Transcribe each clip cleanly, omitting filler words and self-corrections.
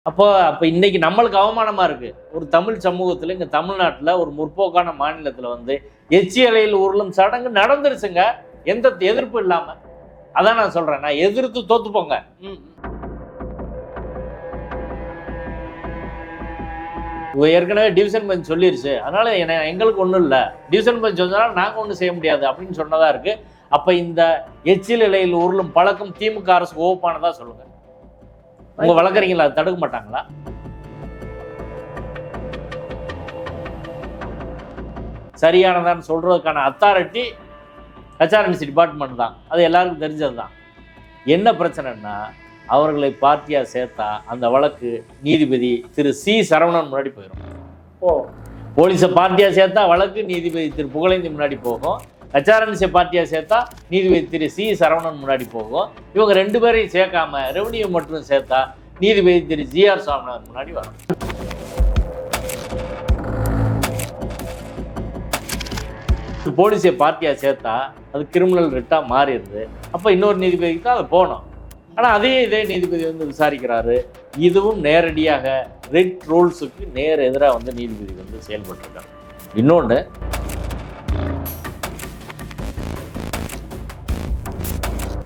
அப்போ இன்னைக்கு நம்மளுக்கு அவமானமா இருக்கு. ஒரு தமிழ் சமூகத்துல இங்க தமிழ்நாட்டுல ஒரு முற்போக்கான மாநிலத்துல வந்து எச்சியலையில் உருளும் சடங்கு நடந்துருச்சுங்க, எந்த எதிர்ப்பு இல்லாம. அதான் நான் சொல்றேன், நான் எதிர்த்து தோத்து போங்க. ஏற்கனவே டிவிஷன் பெஞ்ச் சொல்லிருச்சு, அதனால எங்களுக்கு ஒன்றும் இல்லை, டிவிஷன் பெஞ்ச் சொன்னாலும் நாங்கள் ஒன்றும் செய்ய முடியாது அப்படின்னு சொன்னதா இருக்கு. அப்ப இந்த எச்சில் இலையில் உருளும் பழக்கம் திமுக அரசு ஓப்பானதா சொல்லுங்க. உங்க வழக்கறிஞர்கள் அதை தடுக்க மாட்டாங்களா? சரியானதான்னு சொல்றதுக்கான அத்தாரிட்டி ஹெச்ஆர்என்சி டிபார்ட்மெண்ட் தான், அது எல்லாருக்கும் தெரிஞ்சது தான். என்ன பிரச்சனைன்னா, அவர்களை பார்ட்டியா சேர்த்தா அந்த வழக்கு நீதிபதி திரு சி சரவணன் முன்னாடி போயிடும். போலீஸை பார்ட்டியா சேர்த்தா வழக்கு நீதிபதி திரு புகழேந்தி முன்னாடி போகும். ஹெச்ஆர்என்சி பார்ட்டியா சேர்த்தா நீதிபதி திரு சி சரவணன் முன்னாடி போகும். இவங்க ரெண்டு பேரையும் சேர்க்காம ரெவன்யூ மட்டும் சேர்த்தா நீதிபதி திரு ஜிஆர் சாமிநாதன் முன்னாடி வரும். போலீஸை பார்ட்டியா சேர்த்தா அது கிரிமினல் ரிட்டா மாறிடுது. அப்போ இன்னொரு நீதிபதிக்கு தான் அது போகணும். ஆனால் இதே நீதிபதி வந்து விசாரிக்கிறாரு. இதுவும் நேரடியாக ரெட் ரூல்ஸுக்கு எதிராக வந்து நீதிபதி வந்து செயல்பட்டுருக்காரு. இன்னொன்று,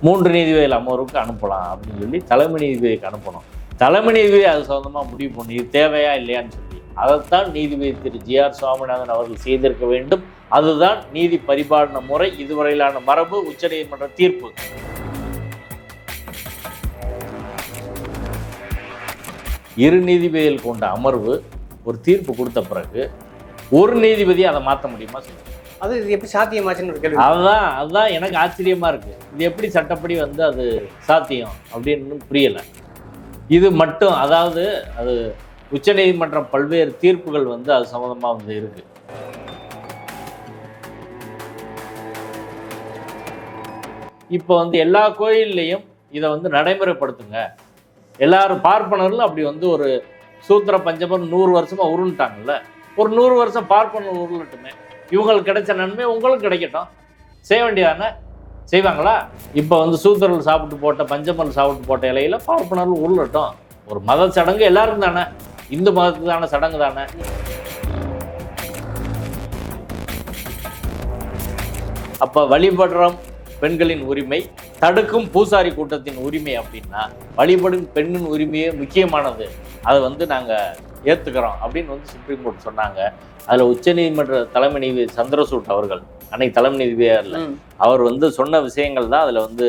மூன்று நீதிபதிகள் அமர்வுக்கு அனுப்பலாம் அப்படின்னு சொல்லி தலைமை நீதிபதிக்கு அனுப்பணும். தலைமை நீதிபதி அது சொந்தமாக முடிவு பண்ணி இது தேவையா இல்லையான்னு சொல்லி அதைத்தான் நீதிபதி திரு ஜிஆர் சுவாமிநாதன் அவர்கள் செய்திருக்க வேண்டும். அதுதான் நீதி பரிபாலன முறை, இதுவரையிலான மரபு, உச்சநீதிமன்ற தீர்ப்பு. இரு நீதிபதிகள் கொண்ட அமர்வு ஒரு தீர்ப்பு கொடுத்த பிறகு ஒரு நீதிபதி அதை மாற்ற முடியுமா சொல்லுங்க? அது எப்படி சாத்தியமாச்சுன்னு அதுதான் எனக்கு ஆச்சரியமா இருக்கு. இது எப்படி சட்டப்படி வந்து அது சாத்தியம் அப்படின்னு புரியலை. இது மட்டும், அதாவது அது உச்சநீதிமன்றம் பல்வேறு தீர்ப்புகள் வந்து அது சம்மந்தமாக வந்து இருக்கு. இப்போ வந்து எல்லா கோயில்லையும் இதை வந்து நடைமுறைப்படுத்துங்க. எல்லாரும் பார்ப்பனர்களும் அப்படி வந்து ஒரு சூத்திர பஞ்சமம் 100 வருஷமா உருண்டுட்டாங்கல்ல, ஒரு 100 வருஷம் பார்ப்பனர் உருளட்டுமே, இவங்களுக்கு கிடைச்ச நன்மை உங்களுக்கு கிடைக்கட்டும், செய்ய வேண்டியதானே? செய்வாங்களா? இப்போ வந்து சூத்திரர்கள் சாப்பிட்டு போட்ட, பஞ்சமல் சாப்பிட்டு போட்ட இலையில பார்ப்பனர்கள் உருளட்டும். ஒரு மத சடங்கு எல்லாருக்கும் தானே, இந்து மதத்துக்கான சடங்கு தானே. அப்போ வழிபடுறோம் பெண்களின் உரிமை, தடுக்கும் பூசாரி கூட்டத்தின் உரிமை அப்படின்னா வழிபடும் பெண்ணின் உரிமையே முக்கியமானது, அதை வந்து நாங்கள் ஏற்றுக்கிறோம் அப்படின்னு வந்து சுப்ரீம் கோர்ட் சொன்னாங்க. அதில் உச்சநீதிமன்ற தலைமை நீதிபதி சந்திரசூட் அவர்கள், அன்னைக்கு தலைமை நீதிபதியாக இல்லை, அவர் வந்து சொன்ன விஷயங்கள் தான் அதில் வந்து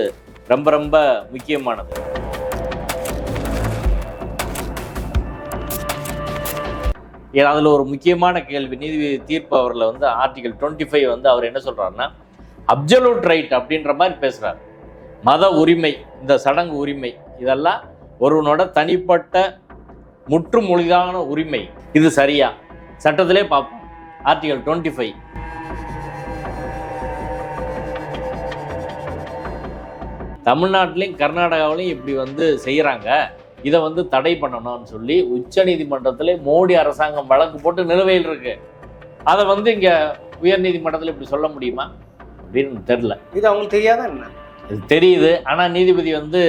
ரொம்ப ரொம்ப முக்கியமானது. அதில் ஒரு முக்கியமான கேள்வி, நீதிபதி தீர்ப்பு அவரில் வந்து ஆர்டிகல் 25 வந்து அவர் என்ன சொல்கிறாருன்னா, அப்சல்யூட் ரைட் அப்படின்ற மாதிரி பேசுகிறார். மத உரிமை, இந்த சடங்கு உரிமை, இதெல்லாம் ஒருவனோட தனிப்பட்ட முற்றுமொழிதான உரிமை. இது சரியா? சட்டத்திலே பார்ப்போம். ஆர்டிகல் 25. தமிழ்நாட்டிலையும் கர்நாடகாவிலையும் இப்படி வந்து செய்கிறாங்க, இதை வந்து தடை பண்ணணும்னு சொல்லி உச்சநீதிமன்றத்தில் மோடி அரசாங்கம் வழக்கு போட்டு நிலுவையில் இருக்கு. அதை வந்து இங்கே உயர்நீதிமன்றத்தில் இப்படி சொல்ல முடியுமா அப்படின்னு தெரில. இது அவங்களுக்கு தெரியாதா என்ன? இது தெரியுது. ஆனால் நீதிபதி வந்து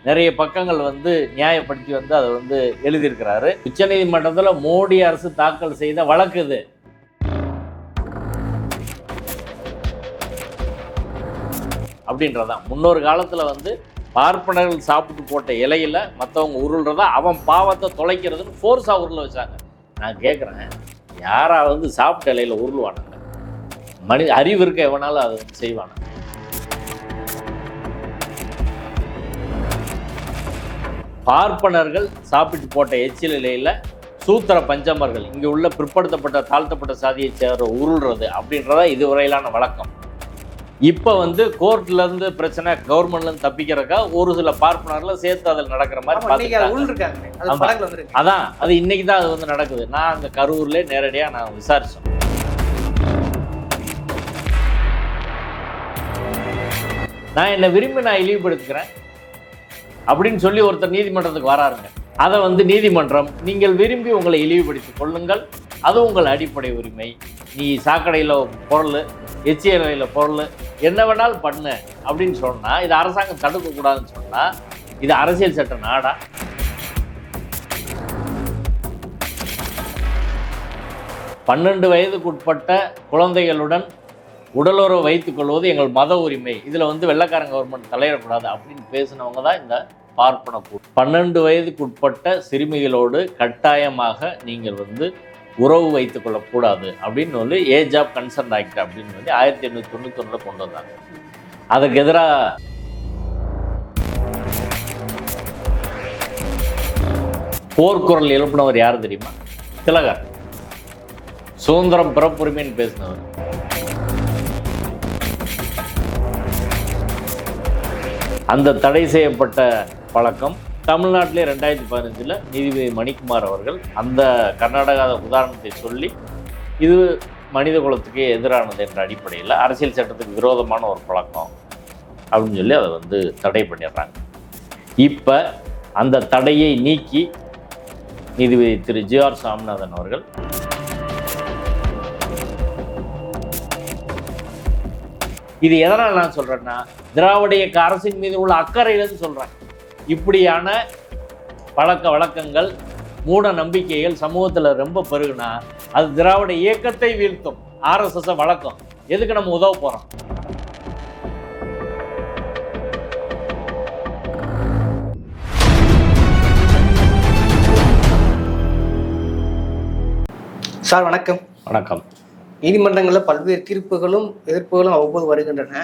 நிறைய பக்கங்கள் வந்து நியாயப்படுத்தி வந்து அதை வந்து எழுதியிருக்கிறாரு. உச்சநீதிமன்றத்தில் மோடி அரசு தாக்கல் செய்த வழக்கு இது. அப்படின்றதான் முன்னொரு காலத்தில் வந்து பார்ப்பனர்கள் சாப்பிட்டு போட்ட இலையில மற்றவங்க உருள்றதா அவன் பாவத்தை தொலைக்கிறதுன்னு ஃபோர்ஸாக உருள வச்சாங்க. நான் கேட்குறேன், யாராவது சாப்பிட்ட இலையில உருளுவானாங்க? மனித அறிவு இருக்க எவனாலும் அதை செய்வானா? பார்ப்பனர்கள் சாப்பிட்டு போட்ட எச்சில் இலையில சூத்திர பஞ்சமர்கள், இங்கே உள்ள பிற்படுத்தப்பட்ட தாழ்த்தப்பட்ட சாதியை சேர்ற உருள்றது அப்படின்றதா இதுவரையிலான வழக்கம். இப்போ வந்து கோர்ட்லேருந்து பிரச்சனை, கவர்மெண்ட்லேருந்து தப்பிக்கிறக்கா ஒரு சில பார்ப்பனர்கள் சேர்த்து அதில் நடக்கிற மாதிரி அதான் அது இன்னைக்கு தான் அது வந்து நடக்குது. நான் அங்கே கரூர்லேயே நேரடியாக நான் விசாரித்தேன். நான் என்னை விரும்பி நான் இழிவுபடுத்துக்கிறேன் அப்படின்னு சொல்லி ஒருத்தர் நீதிமன்றத்துக்கு வராருங்க. அதை வந்து நீதிமன்றம், நீங்கள் விரும்பி உங்களை இழிவுபடுத்திக் கொள்ளுங்கள், அது உங்கள் அடிப்படை உரிமை, நீ சாக்கடையில் பொருள், எச்சியலையில் பொருள், என்ன வேணாலும் பண்ணு அப்படின்னு சொன்னால், இது அரசாங்கம் தடுக்கக்கூடாதுன்னு சொன்னால், இது அரசியல் சட்ட நாடா? 12 வயதுக்குட்பட்ட குழந்தைகளுடன் உடலுறவு வைத்துக் கொள்வது எங்கள் மத உரிமை, இதில் வந்து வெள்ளைக்காரன் கவர்மெண்ட் தலையிடக்கூடாது அப்படின்னு பேசினவங்க தான் இந்த பார்ப்பன கூட்டம். 12 வயதுக்குட்பட்ட சிறுமிகளோடு கட்டாயமாக நீங்கள் வந்து உறவு வைத்துக் கொள்ளக்கூடாது அப்படின்னு வந்து ஏஜ் ஆஃப் கன்சர்ன் ஆக்ட் அப்படின்னு வந்து 1891 கொண்டு வந்தாங்க. அதுக்கு எதிராக போர்க்குரல் எழுப்பினவர் யார் தெரியுமா? திலகர். சுதந்திரம் பிறப்புரிமைன்னு பேசினவர். அந்த தடை செய்யப்பட்ட பழக்கம் தமிழ்நாட்டிலே 2015 நீதிபதி மணிக்குமார் அவர்கள் அந்த கர்நாடகா உதாரணத்தை சொல்லி இது மனித குலத்துக்கே எதிரானது என்ற அடிப்படையில் அரசியல் சட்டத்துக்கு விரோதமான ஒரு பழக்கம் அப்படின்னு சொல்லி அதை வந்து தடை பண்ணிடுறாங்க. இப்போ அந்த தடையை நீக்கி நீதிபதி திரு ஜி.ஆர். சாமிநாதன் அவர்கள் இது எதனால் நான் சொல்கிறேன்னா, திராவிட இயக்க அரசின் மீது உள்ள அக்கறையிலேருந்து சொல்கிறேன். இப்படியான பழக்க வழக்கங்கள் மூட நம்பிக்கைகள் சமூகத்தில் ரொம்ப பெருகுனா அது திராவிட இயக்கத்தை வீழ்த்தும். ஆர்எஸ்எஸ் வழக்கம் எதுக்கு நம்ம உதவ போகிறோம்? சார் வணக்கம். வணக்கம். நீதிமன்றங்களில் பல்வேறு தீர்ப்புகளும் எதிர்ப்புகளும் அவ்வப்போது வருகின்றன.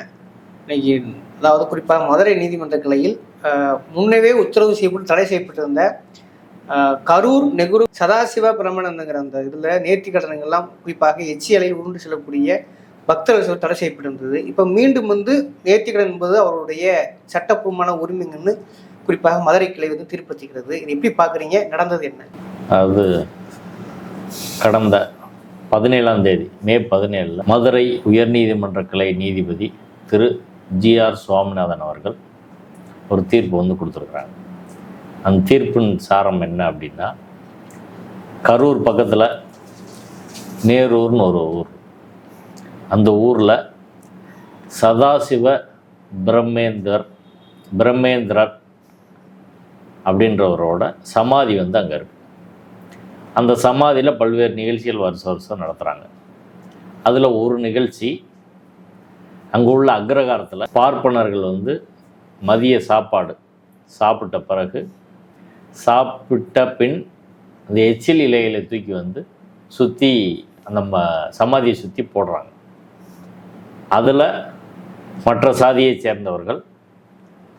இன்னைக்கு அதாவது குறிப்பாக மதுரை நீதிமன்ற கிளையில் முன்னவே உத்தரவு செய்யப்பட்டு தடை செய்யப்பட்டிருந்த கரூர் நெகுரு சதாசிவ பிரமணந்துங்கிற அந்த இதில் நேர்த்தி கடன்கள்லாம் குறிப்பாக எச்சியலை உருண்டு செல்லக்கூடிய பக்தர்கள் தடை செய்யப்பட்டிருந்தது. இப்போ மீண்டும் வந்து நேர்த்தி கடன் என்பது அவருடைய சட்டப்பூர்வமான உரிமைங்கன்னு குறிப்பாக மதுரை கிளை வந்து தீர்ப்பளிக்கிறது. இது எப்படி பார்க்குறீங்க? நடந்தது என்ன? அது கடந்த 17ஆம் தேதி மே 17 மதுரை உயர்நீதிமன்ற கிளை நீதிபதி திரு ஜி.ஆர். சுவாமிநாதன் அவர்கள் ஒரு தீர்ப்பு வந்து கொடுத்துருக்குறாங்க. அந்த தீர்ப்பின் சாரம் என்ன அப்படின்னா, கரூர் பக்கத்தில் நேரூர்னு ஒரு ஊர், அந்த ஊரில் சதாசிவ பிரம்மேந்திரர் அப்படின்றவரோட சமாதி வந்து அங்கே இருக்குது. அந்த சமாதியில் பல்வேறு நிகழ்ச்சிகள் வருஷம் நடத்துகிறாங்க. அதில் ஒரு நிகழ்ச்சி, அங்கே உள்ள அக்ரகாரத்தில் பார்ப்பனர்கள் வந்து மதிய சாப்பாடு சாப்பிட்ட பிறகு சாப்பிட்ட பின் அந்த எச்சில் இலைகளை தூக்கி வந்து சுற்றி அந்த சமாதியை சுற்றி போடுறாங்க. அதில் மற்ற சாதியை சேர்ந்தவர்கள்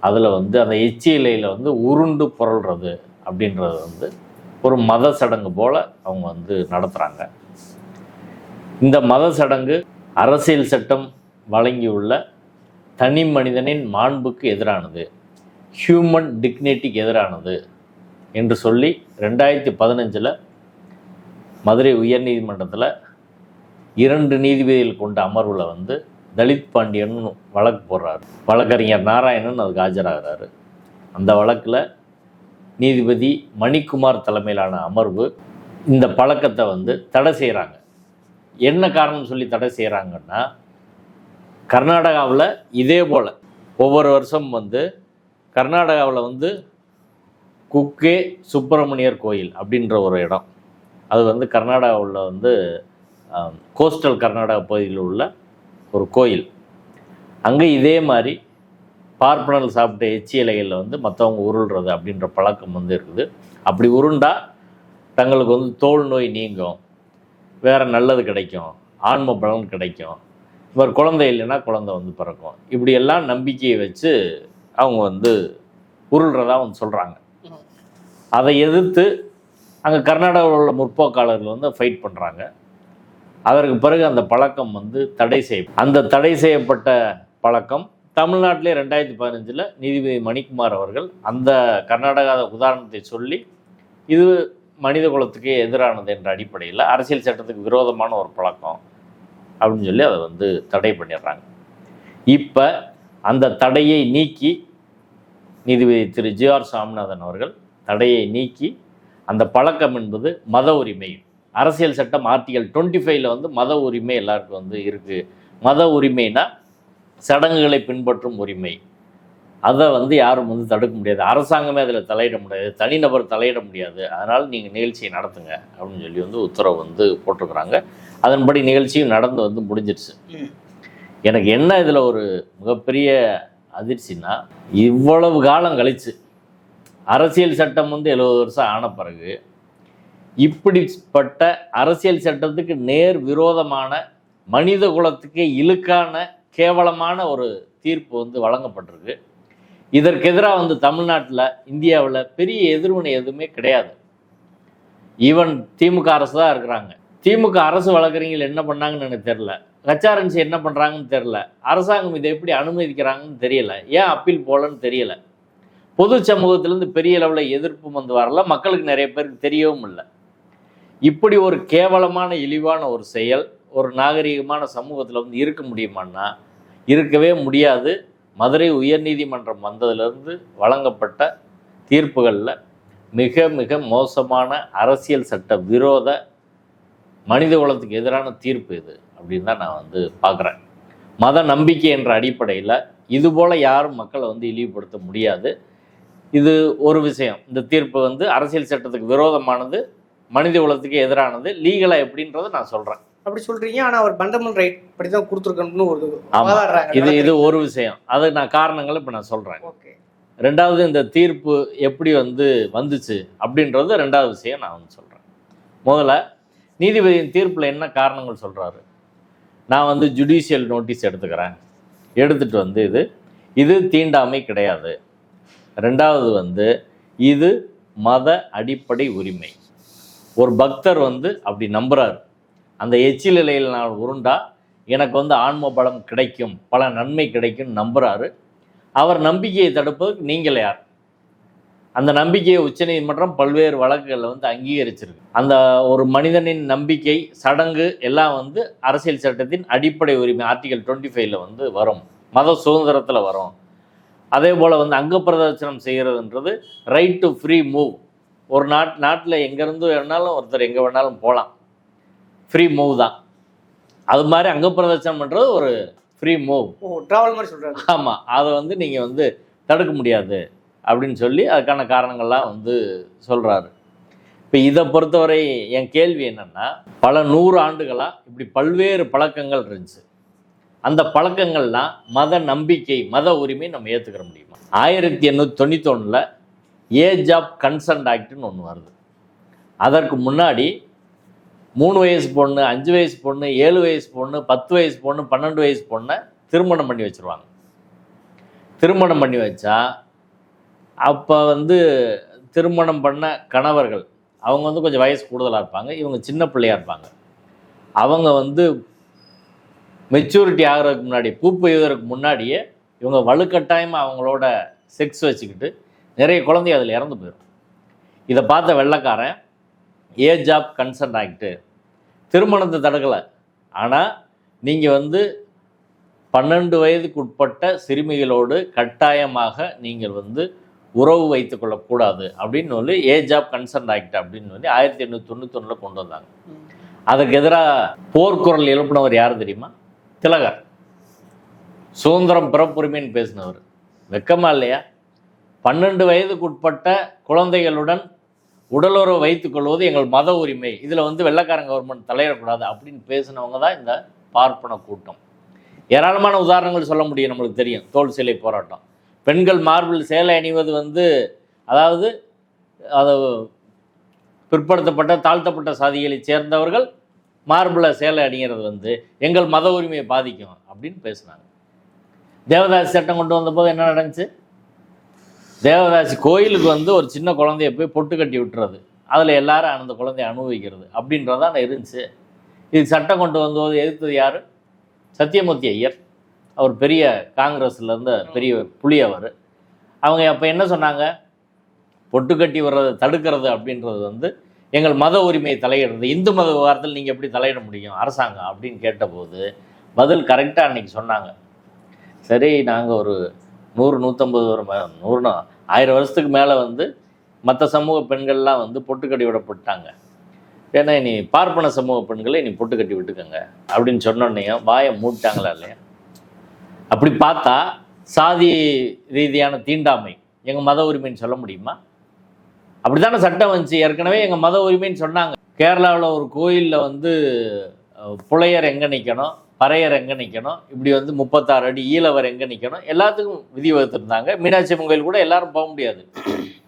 அதில் வந்து அந்த எச்சி இலையில் வந்து உருண்டு புரள்றது அப்படின்றது வந்து ஒரு மத சடங்கு போல் அவங்க வந்து நடத்துகிறாங்க. இந்த மத சடங்கு அரசியல் சட்டம் வழங்கியுள்ள தனி மனிதனின் மாண்புக்கு எதிரானது, ஹியூமன் டிக்னிட்டிக்கு எதிரானது என்று சொல்லி 2015 மதுரை உயர்நீதிமன்றத்தில் 2 நீதிபதிகள் கொண்ட அமர்வில் வந்து தலித் பாண்டியன் வழக்கு போடுறாரு. வழக்கறிஞர் நாராயணன் அதுக்கு ஆஜராகிறாரு. அந்த வழக்கில் நீதிபதி மணிக்குமார் தலைமையிலான அமர்வு இந்த பழக்கத்தை வந்து தடை செய்கிறாங்க. என்ன காரணம் சொல்லி தடை செய்கிறாங்கன்னா, கர்நாடகாவில் இதே போல் ஒவ்வொரு வருஷம் வந்து கர்நாடகாவில் வந்து குக்கே சுப்பிரமணியர் கோயில் அப்படின்ற ஒரு இடம், அது வந்து கர்நாடகாவில் வந்து கோஸ்டல் கர்நாடகா பகுதியில் உள்ள ஒரு கோயில். அங்கே இதே மாதிரி பார்ப்பனர்கள் சாப்பிட்ட எச்சி இலைகளில் வந்து மற்றவங்க உருள்றது அப்படின்ற பழக்கம் வந்து இருக்குது. அப்படி உருண்டா தங்களுக்கு வந்து தோல் நோய் நீங்கும், வேறு நல்லது கிடைக்கும், ஆன்ம பலன் கிடைக்கும், இவர் குழந்தை இல்லைன்னா குழந்தை வந்து பிறக்கும், இப்படியெல்லாம் நம்பிக்கையை வச்சு அவங்க வந்து உருள்றதா வந்து சொல்கிறாங்க. அதை எதிர்த்து அங்கே கர்நாடகாவில் உள்ள முற்போக்காளர்கள் வந்து ஃபைட் பண்ணுறாங்க. அதற்கு பிறகு அந்த பழக்கம் வந்து அந்த தடை செய்யப்பட்ட பழக்கம் தமிழ்நாட்டிலே 2015 நீதிபதி மணிக்குமார் அவர்கள் அந்த கர்நாடகா உதாரணத்தை சொல்லி இது மனித குலத்துக்கே எதிரானது என்ற அடிப்படையில் அரசியல் சட்டத்துக்கு விரோதமான ஒரு பழக்கம் அப்படின்னு சொல்லி அதை வந்து தடை பண்ணிடுறாங்க. இப்போ அந்த தடையை நீக்கி நீதிபதி திரு ஜி.ஆர். சாமிநாதன் அவர்கள் தடையை நீக்கி அந்த பழக்கம் என்பது மத உரிமை, அரசியல் சட்டம் ஆர்டிகல் 25 வந்து மத உரிமை எல்லாருக்கும் வந்து இருக்குது. மத உரிமைனா சடங்குகளை பின்பற்றும் உரிமை, அதை வந்து யாரும் வந்து தடுக்க முடியாது, அரசாங்கமே அதில் தலையிட முடியாது, தனிநபர் தலையிட முடியாது. அதனால் நீங்கள் நிகழ்ச்சியை நடத்துங்க அப்படின்னு சொல்லி வந்து உத்தரவு வந்து போட்டிருக்கிறாங்க. அதன்படி நிகழ்ச்சியும் நடந்து வந்து முடிஞ்சிடுச்சு. எனக்கு என்ன இதில் ஒரு மிகப்பெரிய அதிர்ச்சின்னா, இவ்வளவு காலம் கழிச்சு அரசியல் சட்டம் வந்து 70 வருஷம் ஆன பிறகு இப்படிப்பட்ட அரசியல் சட்டத்துக்கு நேர் விரோதமான, மனித குலத்துக்கு இழுக்கான, கேவலமான ஒரு தீர்ப்பு வந்து வழங்கப்பட்டிருக்கு. இதற்கு எதிராக வந்து தமிழ்நாட்டில், இந்தியாவில் பெரிய எதிர்வினை எதுவுமே கிடையாது. ஈவன் திமுக அரசு தான் இருக்கிறாங்க. திமுக அரசு வழக்கறிஞர்கள் என்ன பண்ணாங்கன்னு எனக்கு தெரில, ஹெச்ஆர்என்சி என்ன பண்ணுறாங்கன்னு தெரில, அரசாங்கம் இதை எப்படி அனுமதிக்கிறாங்கன்னு தெரியல, ஏன் அப்பீல் போகலன்னு தெரியல. பொது சமூகத்திலேருந்து பெரிய அளவில் எதிர்ப்பும் வந்து வரல, மக்களுக்கு நிறைய பேருக்கு தெரியவும் இல்லை. இப்படி ஒரு கேவலமான, இழிவான ஒரு செயல் ஒரு நாகரிகமான சமூகத்தில் வந்து இருக்க முடியுமான்னா இருக்கவே முடியாது. மதுரை உயர்நீதிமன்றம் வந்ததிலிருந்து வழங்கப்பட்ட தீர்ப்புகளில் மிக மிக மோசமான, அரசியல் சட்ட விரோத, மனித குலத்துக்கு எதிரான தீர்ப்பு இது அப்படின்னு தான் நான் வந்து பார்க்குறேன். மத நம்பிக்கை என்ற அடிப்படையில் இதுபோல் யாரும் மக்களை வந்து இழிவுபடுத்த முடியாது. இது ஒரு விஷயம். இந்த தீர்ப்பு வந்து அரசியல் சட்டத்துக்கு விரோதமானது, மனித குலத்துக்கு எதிரானது, லீகலாக எப்படின்றத நான் சொல்கிறேன். அப்படி சொல்கிறீங்க, ஆனால் அவர் ஃபண்டமெண்டல் ரைட் படி தான் கொடுத்துருக்கணும்னு ஒரு இது ஒரு விஷயம். அது நான் காரணங்களை இப்போ நான் சொல்கிறேன். ஓகே. ரெண்டாவது, இந்த தீர்ப்பு எப்படி வந்து வந்துச்சு அப்படின்றது ரெண்டாவது விஷயம் நான் வந்து சொல்கிறேன். முதல்ல நீதிபதியின் தீர்ப்பில் என்ன காரணங்கள் சொல்கிறாரு, நான் வந்து ஜுடிஷியல் நோட்டீஸ் எடுத்துக்கிறேன், எடுத்துகிட்டு வந்து இது தீண்டாமை கிடையாது. ரெண்டாவது வந்து இது மத அடிப்படை உரிமை. ஒரு பக்தர் வந்து அப்படி நம்புகிறார், அந்த எச்சில் இலையில் நான் உருண்டா எனக்கு வந்து ஆன்ம பலம் கிடைக்கும், பல நன்மை கிடைக்கும்னு நம்புகிறாரு. அவர் நம்பிக்கையை தடுப்பதற்கு நீங்கள் யார்? அந்த நம்பிக்கையை உச்சநீதிமன்றம் பல்வேறு வழக்குகளில் வந்து அங்கீகரிச்சிருக்கு. அந்த ஒரு மனிதனின் நம்பிக்கை, சடங்கு எல்லாம் வந்து அரசியல் சட்டத்தின் அடிப்படை உரிமை ஆர்டிகல் 25 வந்து வரும், மத சுதந்திரத்தில் வரும். அதே போல் வந்து அங்க பிரதர்சனம் செய்கிறதுன்றது ரைட் டு ஃப்ரீ மூவ். ஒரு நாட்டில் எங்கேருந்து வேணாலும் ஒருத்தர் எங்கே வேணாலும் போகலாம், ஃப்ரீ மூவ் தான். அது மாதிரி அங்க பிரதர்சனம் பண்ணுறது ஒரு ஃப்ரீ மூவ், ட்ராவல் மாதிரி சொல்கிறாங்க. ஆமாம், அதை வந்து நீங்கள் வந்து தடுக்க முடியாது அப்படின்னு சொல்லி அதுக்கான காரணங்கள்லாம் வந்து சொல்கிறாரு. இப்போ இதை பொறுத்தவரை என் கேள்வி என்னென்னா, பல 100 ஆண்டுகளாக இப்படி பல்வேறு பழக்கங்கள் இருந்துச்சு. அந்த பழக்கங்கள்லாம் மத நம்பிக்கை, மத உரிமை நம்ம ஏற்றுக்கிற முடியுமா? 1891 ஏஜ் ஆஃப் கன்சன்ட் ஆக்ட்னு ஒன்று வருது. அதற்கு முன்னாடி 3 வயசு பொண்ணு, 5 வயசு பொண்ணு, 7 வயசு பொண்ணு, 10 வயசு பொண்ணு, 12 வயசு பொண்ணை திருமணம் பண்ணி வச்சுருவாங்க. திருமணம் பண்ணி வச்சா அப்போ வந்து திருமணம் பண்ண கணவர்கள் அவங்க வந்து கொஞ்சம் வயசு கூடுதலாக இருப்பாங்க, இவங்க சின்ன பிள்ளையாக இருப்பாங்க. அவங்க வந்து மெச்சூரிட்டி ஆகிறதுக்கு முன்னாடி, பூப்பு எழுதுறதுக்கு முன்னாடியே இவங்க வலுக்கட்டாயமாக அவங்களோட செக்ஸ் வச்சுக்கிட்டு நிறைய குழந்தை அதில் இறந்து போயிடும். இதை பார்த்த வெள்ளைக்காரன் ஏஜ் ஆஃப் கன்சன்ட் ஆக்ட்டு, திருமணத்தை தடுக்கலை, ஆனால் நீங்கள் வந்து 12 வயதுக்கு உட்பட்ட சிறுமிகளோடு கட்டாயமாக நீங்கள் வந்து உறவு வைத்து கொள்ளக்கூடாது அப்படின்னு சொல்லி ஏஜ் ஆஃப் கன்சன்ட் ஆக்ட் அப்படின்னு சொல்லி 1891 கொண்டு வந்தாங்க. அதுக்கு எதிராக போர்க்குரல் எழுப்பினவர் யார் தெரியுமா? திலகர். சுதந்திரம் பிறப்புரிமைன்னு பேசினவர். வெக்கமா இல்லையா? 12 வயதுக்கு உட்பட்ட குழந்தைகளுடன் உடலுறவு வைத்துக் கொள்வது எங்கள் மத உரிமை, இதில் வந்து வெள்ளைக்காரன் கவர்மெண்ட் தலையிடக்கூடாது அப்படின்னு பேசினவங்க தான் இந்த பார்ப்பன கூட்டம். ஏராளமான உதாரணங்கள் சொல்ல முடியும், நம்மளுக்கு தெரியும். தோல் சிலை போராட்டம், பெண்கள் மார்பிள் சேலை அணிவது வந்து, அதாவது அது பிற்படுத்தப்பட்ட தாழ்த்தப்பட்ட சாதிகளை சேர்ந்தவர்கள் மார்பிளை சேலை அணிகிறது வந்து எங்கள் மத உரிமையை பாதிக்கும் அப்படின்னு பேசினாங்க. தேவதாசி சட்டம் கொண்டு வந்தபோது என்ன நடந்துச்சு? தேவதாசி கோயிலுக்கு வந்து ஒரு சின்ன குழந்தைய போய் பொட்டு கட்டி விட்டுறது, அதில் எல்லாரும் அந்த குழந்தைய அனுபவிக்கிறது அப்படின்றதான் இருந்துச்சு. இது சட்டம் கொண்டு வந்தபோது எதிர்த்தது யார்? சத்தியமூர்த்தி ஐயர். அவர் பெரிய காங்கிரஸில் இருந்த பெரிய புலி அவர். அவங்க அப்போ என்ன சொன்னாங்க? பொட்டு கட்டி வர்றதை தடுக்கிறது அப்படின்றது வந்து எங்கள் மத உரிமையை தலையிடுறது, இந்து மத விவகாரத்தில் நீங்கள் எப்படி தலையிட முடியும் அரசாங்கம் அப்படின்னு கேட்டபோது பதில் கரெக்டாக அன்றைக்கி சொன்னாங்க. சரி, நாங்கள் ஒரு 100-150 1000 வருஷத்துக்கு மேலே வந்து மற்ற சமூக பெண்கள்லாம் வந்து பொட்டு கட்டி விடப்பட்டாங்க, ஏன்னா இனி பார்ப்பன சமூக பெண்களை இனி பொட்டு கட்டி விட்டுக்கோங்க அப்படின்னு சொன்னோன்னையும் வாயை மூட்டாங்களா இல்லையா? அப்படி பார்த்தா சாதி ரீதியான தீண்டாமை எங்கள் மத உரிமைன்னு சொல்ல முடியுமா? அப்படித்தானே சட்டம் வந்துச்சு. ஏற்கனவே எங்கள் மத உரிமைன்னு சொன்னாங்க. கேரளாவில் ஒரு கோயிலில் வந்து புலையர் எங்கே நிற்கணும், பறையர் எங்கே நிற்கணும், இப்படி வந்து 36 அடி ஈழவர் எங்கே நிற்கணும், எல்லாத்துக்கும் விதி வகுத்துருந்தாங்க. மீனாட்சி அம்மன் கோயில் கூட எல்லாரும் போக முடியாது,